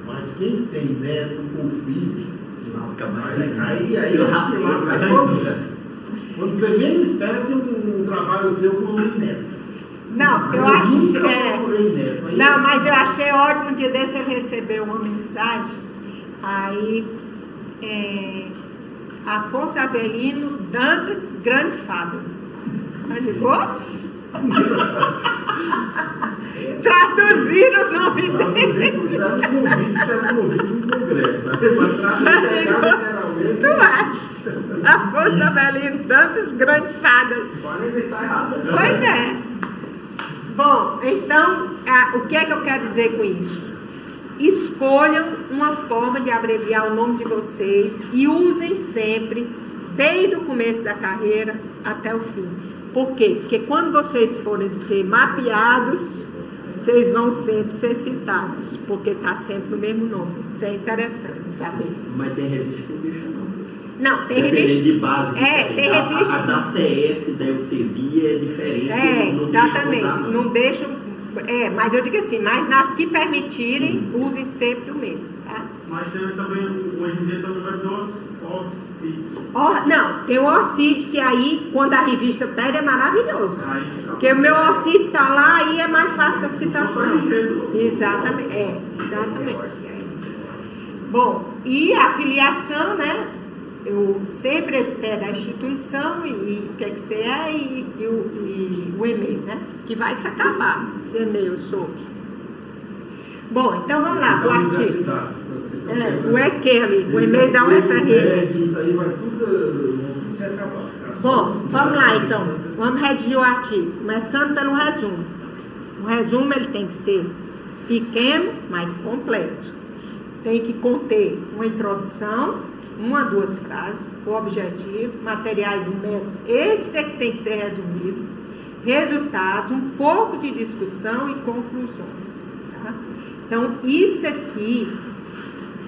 Mas quem tem neto ou filho, Se lasca mais. aí Se lasca se lasca mais. todo. Quando você menos espera, tem um trabalho seu com o nome neto. Não, eu nunca achei. procurei neto. Aí Não, mas eu achei ótimo. Um dia desse eu recebi uma mensagem. Aí, Afonso Avelino Dantas Grandfather. Eu digo, ops! Traduziram o nome dele. Serve um convite no Congresso. Mas literalmente. Tu acha? Afonso Avelino Dantas Grandfather. Pode nem dizer que está errado. Pois é. Bom, então, o que é que eu quero dizer com isso? Escolham uma forma de abreviar o nome de vocês e usem sempre, desde o começo da carreira até o fim. Por quê? Porque quando vocês forem ser mapeados, vocês vão sempre ser citados, porque está sempre no mesmo nome. Isso é interessante saber. Mas tem revista que não deixa, não. Não, tem Dependendo revista. de base. Tem revista. A da CS, da Elsevier é diferente. eles não Exatamente. deixam mudar, Não deixam. Mas eu digo assim, mas nas que permitirem, usem sempre o mesmo, tá? Mas tem também, hoje em dia, também vai ter os OCID. Não, tem o OCID, que aí, quando a revista pede, é maravilhoso. Aí fica- Porque o meu OCID tá lá, aí é mais fácil a citação. Exatamente. Exatamente, exatamente. Bom, e a filiação, né? Eu sempre espero a instituição e o que é que você é e o e-mail, né? Que vai se acabar, esse e-mail sobre. Bom, então vamos lá, o artigo. O EQ ali, o e-mail da UFRN. Isso aí vai tudo se acabar. Bom, vamos lá então. Vamos redigir o artigo. Começando pelo resumo. O resumo ele tem que ser pequeno, mas completo. Tem que conter uma introdução, 1 a 2 frases, o objetivo, materiais e métodos. Esse é que tem que ser resumido. Resultados, um pouco de discussão e conclusões. Tá? Então, isso aqui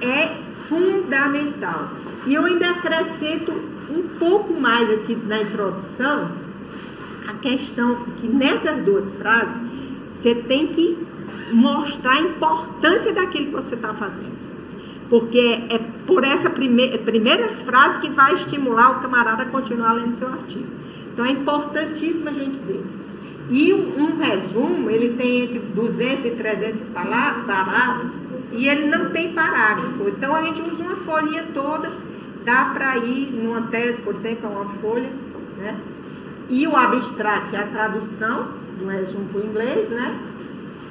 é fundamental. E eu ainda acrescento um pouco mais aqui na introdução, a questão que nessas 2 frases, você tem que mostrar a importância daquilo que você está fazendo. Porque é por essas primeiras frases que vai estimular o camarada a continuar lendo seu artigo. Então é importantíssimo a gente ver. E um resumo, ele tem entre 200 e 300 palavras e ele não tem parágrafo. Então a gente usa uma folhinha toda, dá para ir numa tese, por exemplo, uma folha, né? E o abstrato, que é a tradução do resumo para o inglês, né?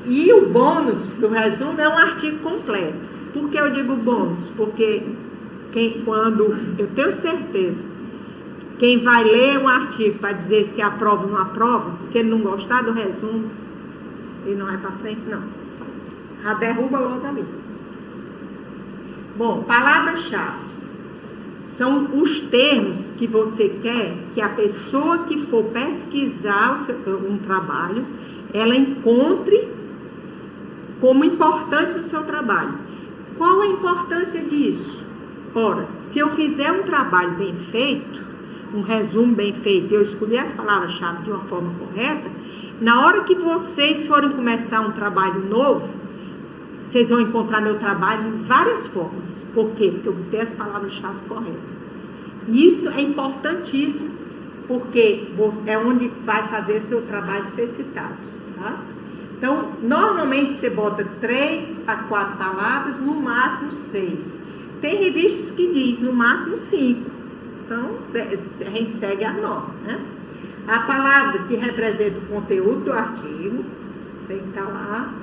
E o bônus do resumo é um artigo completo. Por que eu digo bônus? Porque quando eu tenho certeza, quem vai ler um artigo para dizer se aprova ou não aprova, se ele não gostar do resumo, ele não vai para frente, não. Já derruba logo ali. Bom, palavras-chave. São os termos que você quer que a pessoa que for pesquisar um trabalho, ela encontre como importante no seu trabalho. Qual a importância disso? Ora, se eu fizer um trabalho bem feito, um resumo bem feito, e eu escolher as palavras-chave de uma forma correta, na hora que vocês forem começar um trabalho novo, vocês vão encontrar meu trabalho em várias formas. Por quê? Porque eu botei as palavras-chave corretas. Isso é importantíssimo, porque é onde vai fazer seu trabalho ser citado, tá? Então, normalmente você bota 3 a 4 palavras, no máximo 6. Tem revistas que diz no máximo 5. Então, a gente segue a norma, né? A palavra que representa o conteúdo do artigo tem que estar lá.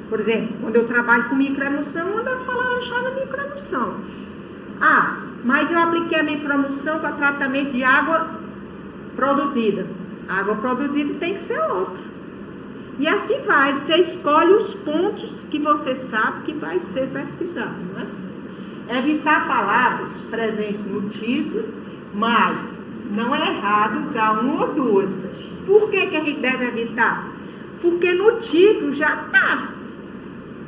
Por exemplo, quando eu trabalho com microemulsão, uma das palavras-chave é microemulsão. Ah, mas eu apliquei a microemulsão para tratamento de água produzida. A água produzida tem que ser outro. E assim vai, você escolhe os pontos que você sabe que vai ser pesquisado, né? Evitar palavras presentes no título, mas não é errado usar uma ou duas. Por que a gente deve evitar? Porque no título já está.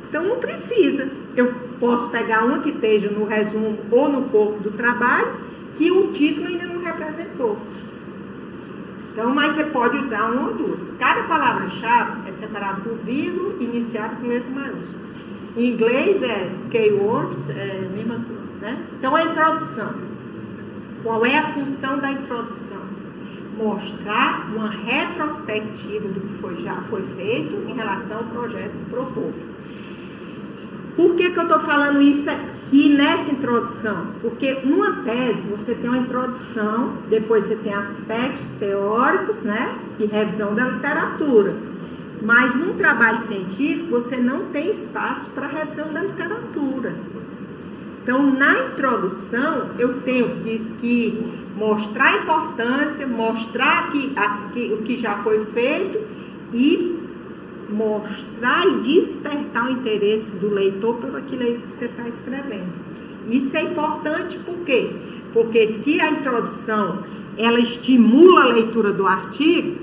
Então não precisa. Eu posso pegar uma que esteja no resumo ou no corpo do trabalho, que o título ainda não representou. Então, mas você pode usar uma ou duas. Cada palavra-chave é separado por vírgula, iniciado com letra maiúscula. Em inglês é keywords, mesma coisa, né? Então, a introdução. Qual é a função da introdução? Mostrar uma retrospectiva do que já foi feito em relação ao projeto proposto. Por que eu estou falando isso aqui nessa introdução? Porque numa tese você tem uma introdução, depois você tem aspectos teóricos, né? E revisão da literatura. Mas num trabalho científico você não tem espaço para revisão da literatura. Então, na introdução, eu tenho que mostrar a importância, mostrar o que já foi feito e mostrar e despertar o interesse do leitor pelo aquilo que você está escrevendo. Isso é importante por quê? Porque se a introdução ela estimula a leitura do artigo,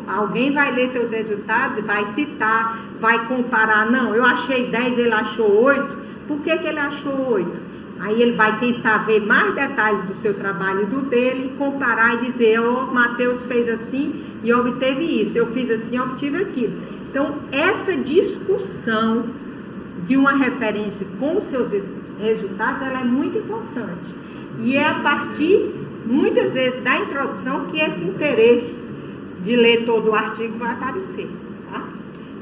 alguém vai ler teus resultados e vai citar, vai comparar. Não, eu achei 10, ele achou 8. Por que ele achou 8? Aí ele vai tentar ver mais detalhes do seu trabalho e do dele, comparar e dizer, Mateus fez assim e obteve isso, eu fiz assim e obtive aquilo. Então, essa discussão de uma referência com os seus resultados, ela é muito importante. E é a partir, muitas vezes, da introdução que esse interesse de ler todo o artigo vai aparecer, tá?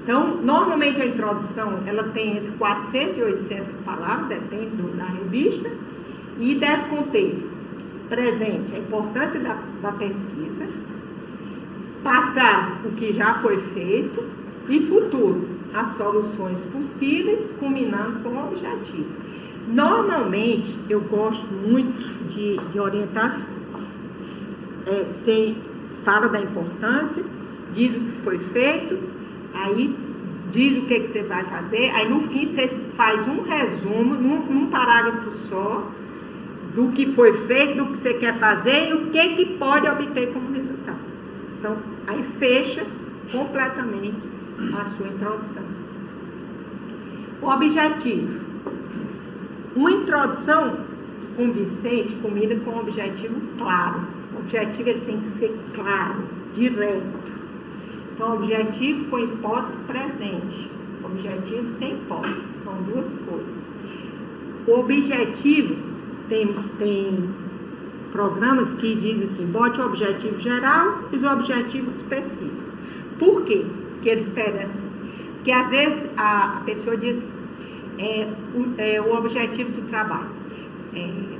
Então, normalmente a introdução, ela tem entre 400 e 800 palavras, depende da revista, e deve conter presente a importância da pesquisa, passado o que já foi feito e futuro, as soluções possíveis, culminando com o objetivo. Normalmente, eu gosto muito de orientar, fala da importância, diz o que foi feito, aí diz o que você vai fazer, aí no fim você faz um resumo, num parágrafo só, do que foi feito, do que você quer fazer e o que pode obter como resultado. Então, aí fecha completamente a sua introdução. O objetivo. Uma introdução convincente combina com um objetivo claro. O objetivo ele tem que ser claro, direto. Então, objetivo com hipótese presente. Objetivo sem hipótese. São duas coisas. O objetivo, tem programas que dizem assim, bote o objetivo geral e os objetivos específicos. Por quê? Porque eles pedem assim. Porque às vezes a pessoa diz o objetivo do trabalho.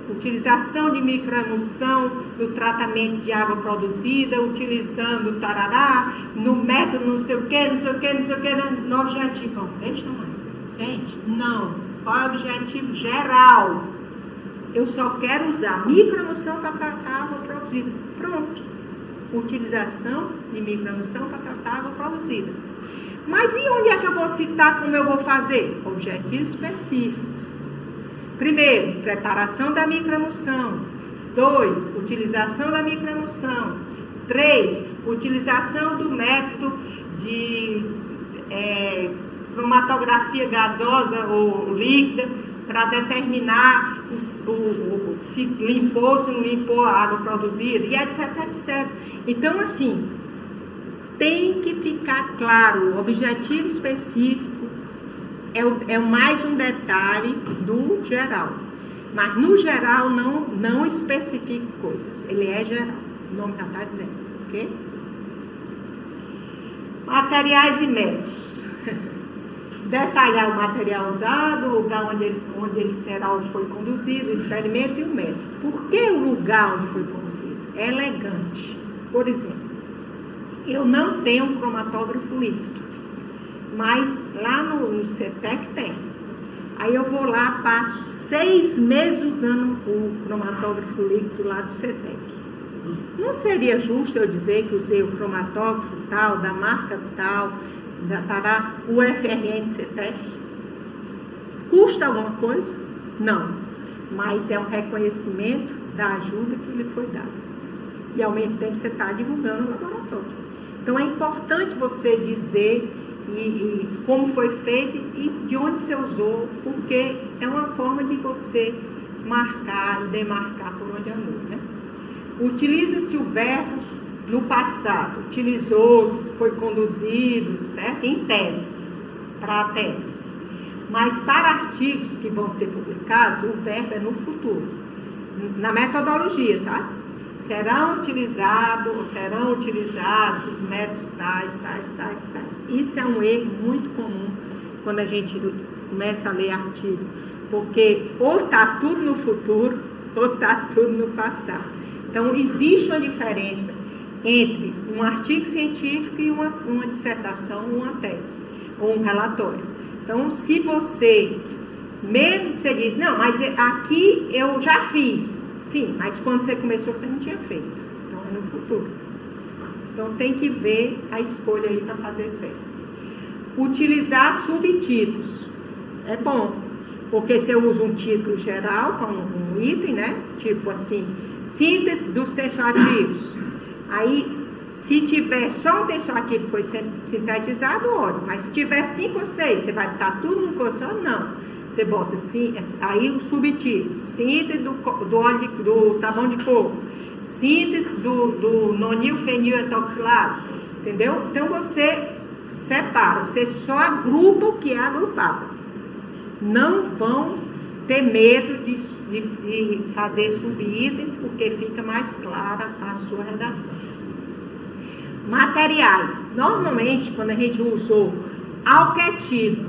Utilização de microemulsão no tratamento de água produzida, utilizando tarará, no método não sei o que, no objetivo. Deixa aí. Gente, não. Qual é o objetivo geral? Eu só quero usar microemulsão para tratar água produzida. Pronto. Utilização de microemulsão para tratar água produzida. Mas e onde é que eu vou citar como eu vou fazer? Objetivos específicos. Primeiro, preparação da microemulsão. 2, utilização da microemulsão. 3, utilização do método de cromatografia gasosa ou líquida para determinar se limpou ou se não limpou a água produzida, e etc, etc. Então, assim, tem que ficar claro, o objetivo específico é mais um detalhe do geral. Mas no geral não especifica coisas, ele é geral, o nome já está dizendo, ok? Materiais e métodos. Detalhar o material usado, o lugar onde ele será ou foi conduzido, o experimento e o método. Por que o lugar onde foi conduzido? É elegante. Por exemplo, eu não tenho um cromatógrafo líquido, mas lá no CETEC tem. Aí eu vou lá, passo 6 meses usando o cromatógrafo líquido lá do CETEC. Não seria justo eu dizer que usei o cromatógrafo tal, da marca tal, da o FRN de CETEC? Custa alguma coisa? Não. Mas é um reconhecimento da ajuda que lhe foi dada. E ao mesmo tempo você está divulgando o laboratório. Então é importante você dizer e como foi feito e de onde você usou, porque é uma forma de você marcar e demarcar por onde andou, né? Utiliza-se o verbo no passado, utilizou-se, foi conduzido, certo? Em teses, para teses. Mas para artigos que vão ser publicados, o verbo é no futuro. Na metodologia, tá? Serão utilizados os métodos tais. Isso é um erro muito comum quando a gente começa a ler artigo, porque ou está tudo no futuro, ou está tudo no passado. Então, existe uma diferença entre um artigo científico e uma dissertação, uma tese, ou um relatório. Então, se você, mesmo que você diz, não, mas aqui eu já fiz, sim, mas quando você começou você não tinha feito, então é no futuro. Então, tem que ver a escolha aí para fazer certo. Utilizar subtítulos, é bom, porque você usa um título geral, como um item, né, tipo assim, síntese dos tensoativos. Aí, se tiver só um tensoativo que foi sintetizado, ótimo. Mas se tiver 5 ou 6, você vai botar tudo num coisa só? Não. Você bota assim, aí o subtítulo. Síntese do sabão de coco. Síntese do nonilfenil etoxilado. Entendeu? Então, você separa. Você só agrupa o que é agrupável. Não vão ter medo de fazer subitens, porque fica mais clara a sua redação. Materiais. Normalmente, quando a gente usou alquetilho,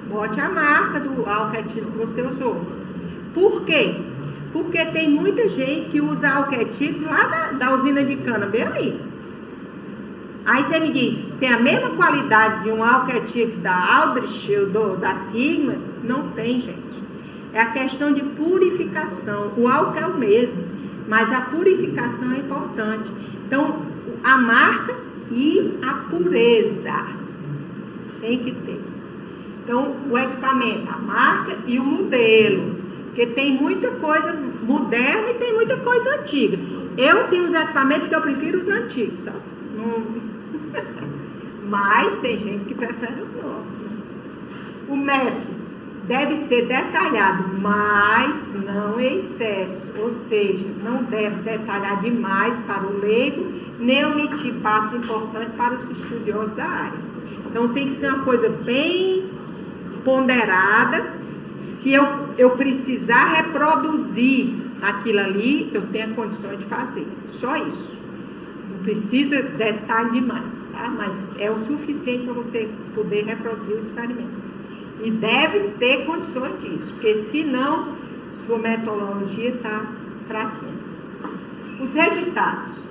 bote a marca do alquetilho que você usou. Por quê? Porque tem muita gente que usa alquetilho lá da usina de cana, bem ali. Aí você me diz, tem a mesma qualidade de um alquetilho da Aldrich ou da Sigma? Não tem, gente. É a questão de purificação. O álcool é o mesmo, mas a purificação é importante. Então, a marca e a pureza tem que ter. Então, o equipamento, a marca e o modelo. Porque tem muita coisa moderna e tem muita coisa antiga. Eu tenho os equipamentos que eu prefiro os antigos, sabe? Mas tem gente que prefere o nosso. O método deve ser detalhado, mas não em excesso, ou seja, não deve detalhar demais para o leigo, nem omitir passo importante para os estudiosos da área. Então tem que ser uma coisa bem ponderada. Se eu precisar reproduzir aquilo ali, eu tenho condições de fazer. Só isso. Não precisa detalhe demais, tá? Mas é o suficiente para você poder reproduzir o experimento. E deve ter condições disso, porque senão sua metodologia está fraquinha. Os resultados.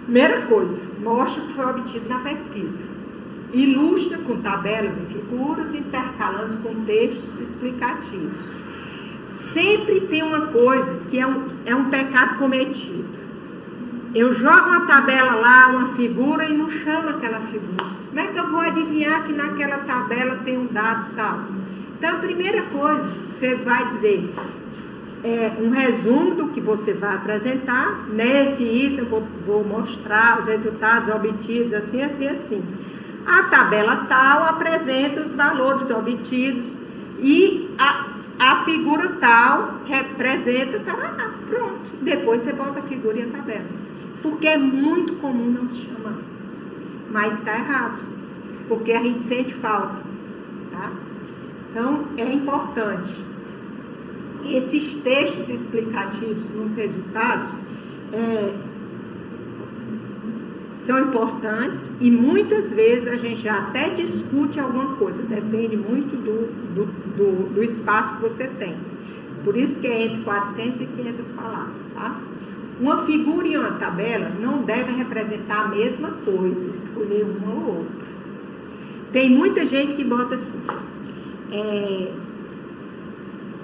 Primeira coisa, mostra o que foi obtido na pesquisa. Ilustra com tabelas e figuras, intercalando com textos explicativos. Sempre tem uma coisa que é um pecado cometido. Eu jogo uma tabela lá, uma figura, e não chamo aquela figura. Como é que eu vou adivinhar que naquela tabela tem um dado tal? Então, a primeira coisa, você vai dizer um resumo do que você vai apresentar. Nesse item, vou mostrar os resultados obtidos, assim, assim, assim. A tabela tal apresenta os valores obtidos e a figura tal representa, tarará, pronto. Depois você bota a figura e a tabela. Porque é muito comum não se chamar. Mas está errado. Porque a gente sente falta. Tá? Então, é importante. Esses textos explicativos nos resultados são importantes e muitas vezes a gente já até discute alguma coisa. Depende muito do espaço que você tem. Por isso que é entre 400 e 500 palavras, tá? Uma figura e uma tabela não devem representar a mesma coisa, escolher uma ou outra. Tem muita gente que bota assim,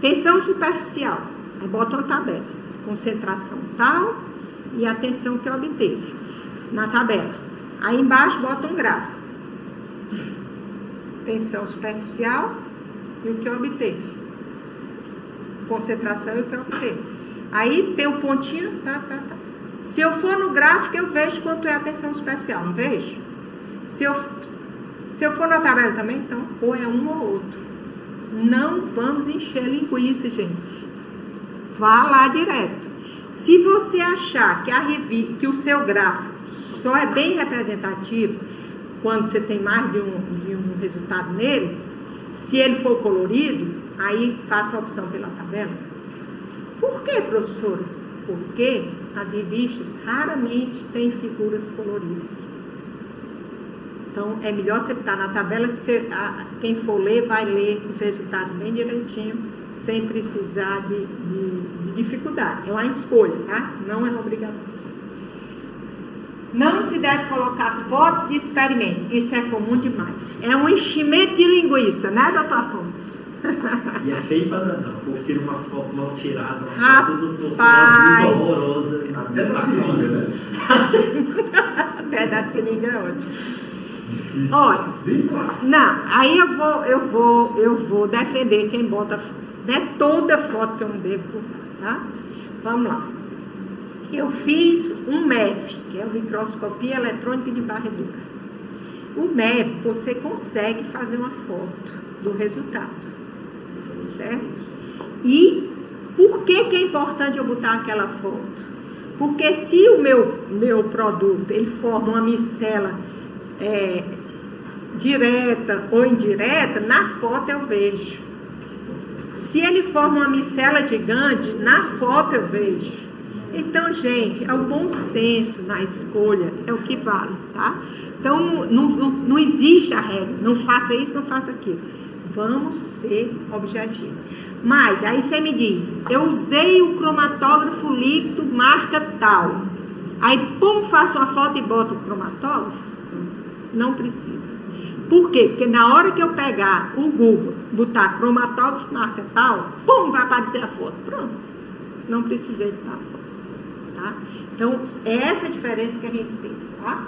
tensão superficial, aí bota uma tabela, concentração tal e a tensão que obteve na tabela. Aí embaixo bota um gráfico, tensão superficial e o que obteve, concentração e o que obteve. Aí tem um pontinho, tá. Se eu for no gráfico, eu vejo quanto é a tensão superficial, não vejo? Se eu for na tabela também, então, ou é um ou outro. Não vamos encher linguiça, gente. Vá lá direto. Se você achar que o seu gráfico só é bem representativo quando você tem mais de um resultado nele, se ele for colorido, aí faça a opção pela tabela. Por que, professora? Porque as revistas raramente têm figuras coloridas. Então, é melhor você estar na tabela que quem for ler vai ler os resultados bem direitinho, sem precisar de dificuldade. É uma escolha, tá? Não é obrigatório. Não se deve colocar fotos de experimento. Isso é comum demais. É um enchimento de linguiça, né, doutor Afonso? E é feio pra danar, porque umas fotos mal tiradas, umas Rapaz. fotos do umas luzes horrorosas. Até da seringa, né? Até da seringa é ótimo. Difícil. Olha, Bem plástico. não, aí eu vou defender quem bota, não é toda foto que eu não devo botar, tá? Vamos lá. Eu fiz um MEV, que é a microscopia eletrônica de varredura. O MEV, você consegue fazer uma foto do resultado. Certo? E por que é importante eu botar aquela foto? Porque se o meu produto ele forma uma micela direta ou indireta, na foto eu vejo. Se ele forma uma micela gigante, na foto eu vejo. Então, gente, é o bom senso na escolha, é o que vale, tá? Então, não existe a regra, não faça isso, não faça aquilo. Vamos ser objetivos. Mas, aí você me diz, eu usei o cromatógrafo líquido marca tal. Aí, pum, faço uma foto e boto o cromatógrafo? Não precisa. Por quê? Porque na hora que eu pegar o Google, botar cromatógrafo marca tal, pum, vai aparecer a foto. Pronto. Não precisei botar a foto. Tá? Então, é essa a diferença que a gente tem. Tá?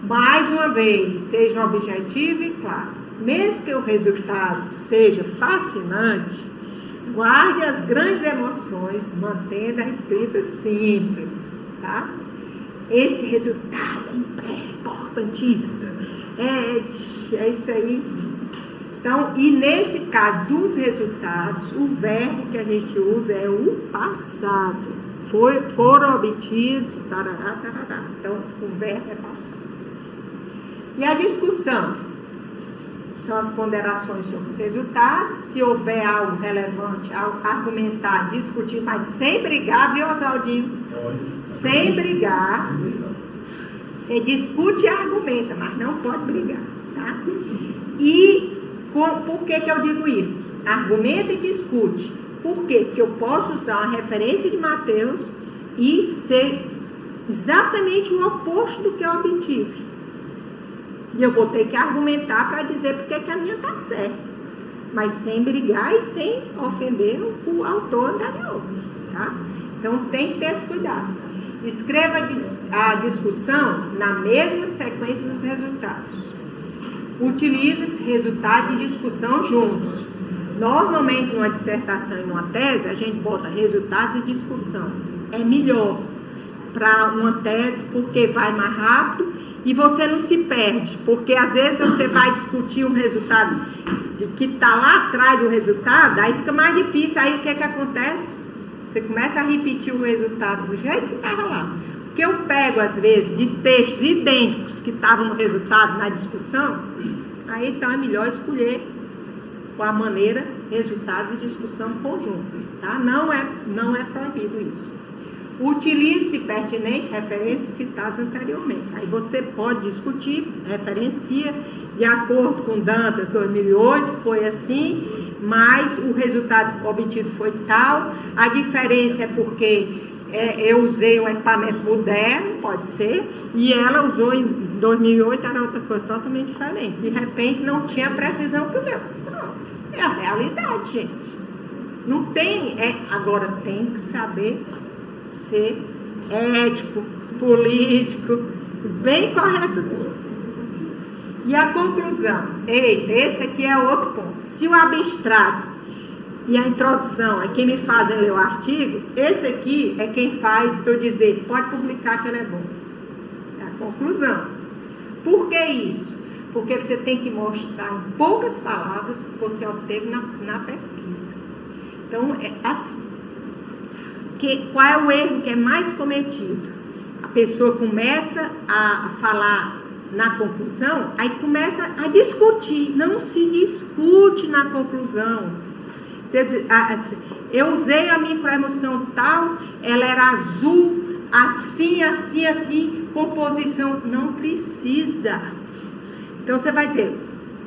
Mais uma vez, seja objetivo e claro. Mesmo que o resultado seja fascinante, guarde as grandes emoções, mantendo a escrita simples, tá? Esse resultado é importantíssimo. É isso aí. Então, e nesse caso dos resultados, o verbo que a gente usa é o passado. Foram obtidos, tarará, tarará. Então, o verbo é passado. E a discussão? são as ponderações sobre os resultados. Se houver algo relevante, argumentar, discutir, mas sem brigar, viu, Oswaldinho? Sem brigar. Você discute e argumenta, mas não pode brigar, tá? E por que eu digo isso? Argumenta e discute. Por quê? Porque eu posso usar uma referência de Mateus e ser exatamente o oposto do que eu obtive. E eu vou ter que argumentar para dizer porque que a minha está certa. Mas sem brigar e sem ofender o autor anterior, tá? Então tem que ter esse cuidado. Escreva a discussão na mesma sequência dos resultados. Utilize esse resultado e discussão juntos. Normalmente, numa dissertação e numa tese, a gente bota resultados e discussão. É melhor para uma tese, porque vai mais rápido e você não se perde. Porque, às vezes, você vai discutir um resultado que está lá atrás, o resultado, aí fica mais difícil. Aí, o que acontece? Você começa a repetir o resultado do jeito que estava lá. Porque eu pego, às vezes, de textos idênticos que estavam no resultado, na discussão, aí, então, é melhor escolher com a maneira, resultados e discussão conjunta, tá? Não é proibido isso. Utilize, se pertinente, referências citadas anteriormente. Aí você pode discutir, referencia, de acordo com Dantas, 2008, foi assim, mas o resultado obtido foi tal. A diferença é porque eu usei um equipamento moderno, pode ser, e ela usou em 2008, era outra coisa totalmente diferente. De repente, não tinha a precisão que o meu. É a realidade, gente. Não tem, agora tem que saber ser ético, político, bem corretozinho. E a conclusão, esse aqui é outro ponto. Se o abstrato e a introdução é quem me fazem ler o artigo, esse aqui é quem faz eu dizer, pode publicar que ele é bom. É a conclusão. Por que isso? Porque você tem que mostrar em poucas palavras o que você obteve na pesquisa. Então, é assim. Qual é o erro que é mais cometido? A pessoa começa a falar na conclusão, aí começa a discutir. Não se discute na conclusão. Eu usei a microemoção tal, ela era azul, assim, assim, assim, composição. Não precisa. Então, você vai dizer,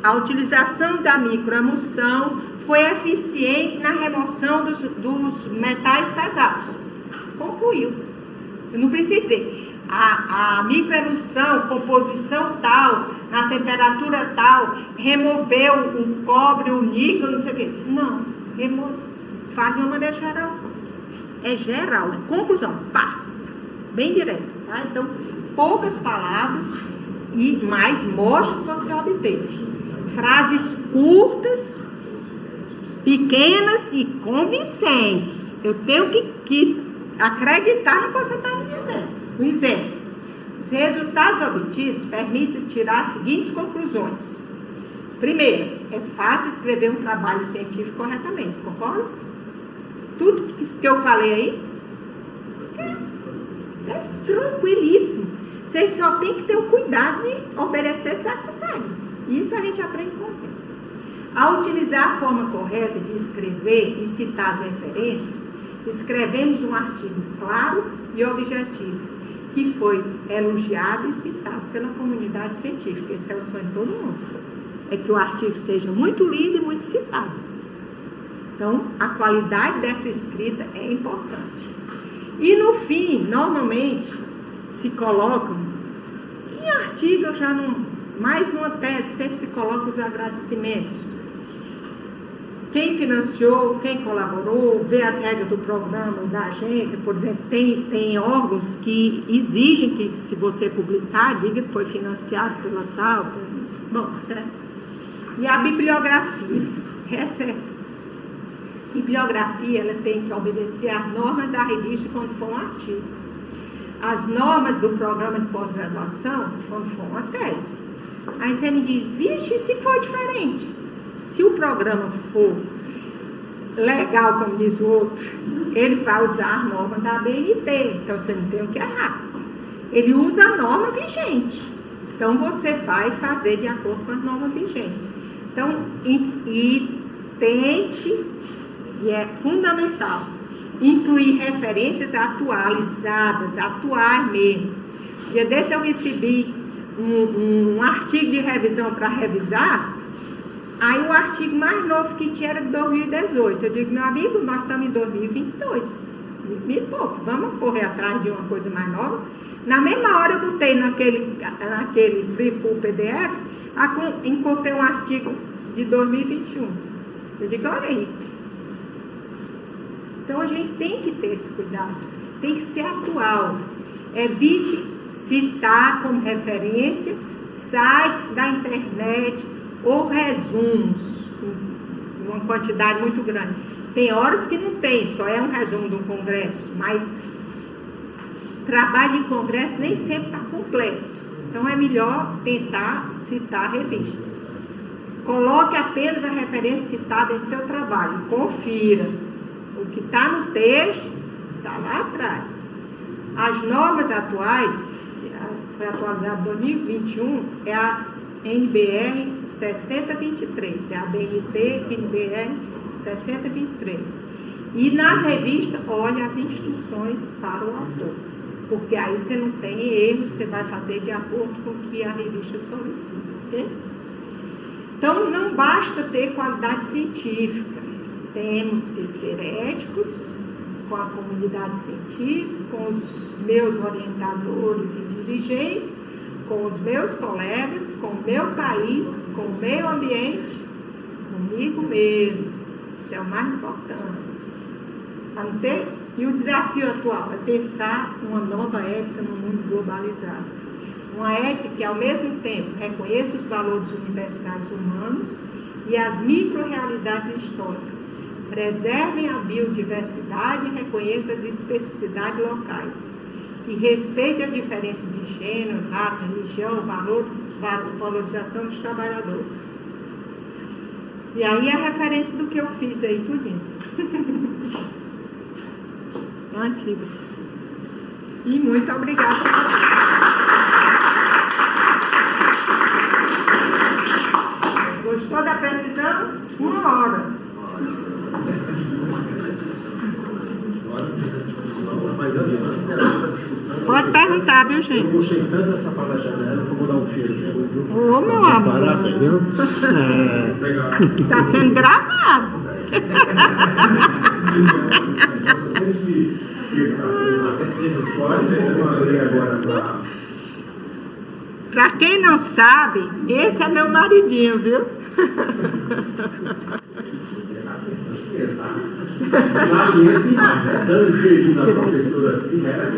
a utilização da microemulsão foi eficiente na remoção dos metais pesados. Concluiu. Eu não precisei. A microemulsão, composição tal, na temperatura tal, removeu o cobre, o níquel, não sei o quê. Não. Fala de uma maneira geral. É geral, é conclusão. Pá. Bem direto. Tá? Então, poucas palavras. Mas mostra o que você obteve. Frases curtas, pequenas e convincentes. Eu tenho que acreditar no que você está me dizendo. Um exemplo. Os resultados obtidos permitem tirar as seguintes conclusões. Primeiro, é fácil escrever um trabalho científico corretamente, concorda? Tudo que eu falei aí é tranquilíssimo. Vocês só tem que ter o cuidado de obedecer certas regras. Isso a gente aprende com o tempo. Ao utilizar a forma correta de escrever e citar as referências, escrevemos um artigo claro e objetivo, que foi elogiado e citado pela comunidade científica. Esse é o sonho de todo mundo. É que o artigo seja muito lido e muito citado. Então, a qualidade dessa escrita é importante. E no fim, normalmente, se colocam, em artigo eu já não, mais numa tese, sempre se coloca os agradecimentos. Quem financiou, quem colaborou, vê as regras do programa, da agência, por exemplo, tem órgãos que exigem que, se você publicar, diga que foi financiado pela tal, bom, certo? E a bibliografia, bibliografia, ela tem que obedecer às normas da revista quando for um artigo. As normas do programa de pós-graduação, quando for uma tese. Aí você me diz, vixe, se for diferente? Se o programa for legal, como diz o outro, ele vai usar a norma da ABNT, então você não tem o que errar. Ele usa a norma vigente, então você vai fazer de acordo com a norma vigente. Então, e tente, e é fundamental, incluir referências atualizadas, atuais mesmo. Dia desse eu recebi um artigo de revisão para revisar, aí o artigo mais novo que tinha era de 2018. Eu digo, meu amigo, nós estamos em 2022. Me pouco, vamos correr atrás de uma coisa mais nova. Na mesma hora eu botei naquele Free Full PDF, encontrei um artigo de 2021. Eu digo, olha aí. Então a gente tem que ter esse cuidado, tem que ser atual. Evite citar como referência sites da internet ou resumos, uma quantidade muito grande. Tem horas que não tem, só é um resumo do congresso, mas trabalho em congresso nem sempre está completo. Então é melhor tentar citar revistas. Coloque apenas a referência citada em seu trabalho, confira. O que está no texto está lá atrás. As normas atuais, que foi atualizada em 2021, é a NBR 6023, é a BNT NBR 6023. E nas revistas, olhe as instruções para o autor, porque aí você não tem erro, você vai fazer de acordo com o que a revista solicita, ok? Então, não basta ter qualidade científica, temos que ser éticos com a comunidade científica, com os meus orientadores e dirigentes, com os meus colegas, com o meu país, com o meio ambiente, comigo mesmo. Isso é o mais importante. E o desafio atual é pensar uma nova ética no mundo globalizado. Uma ética que, ao mesmo tempo, reconheça os valores universais humanos e as micro-realidades históricas, preservem a biodiversidade e reconheça as especificidades locais, que respeite a diferença de gênero, raça, religião, valorização dos trabalhadores. E aí a referência do que eu fiz aí, tudinho. É antigo. E muito obrigada. Gostou da precisão? 1 hora. Mas antes da discussão, Pode perguntar, viu, gente? eu gostei tanto dessa palestra dela que eu vou dar um cheiro depois. Ô, meu amor. Parabéns, viu? Está sendo gravado. Para quem não sabe, esse é meu maridinho, viu? Dando jeito na professora assim, era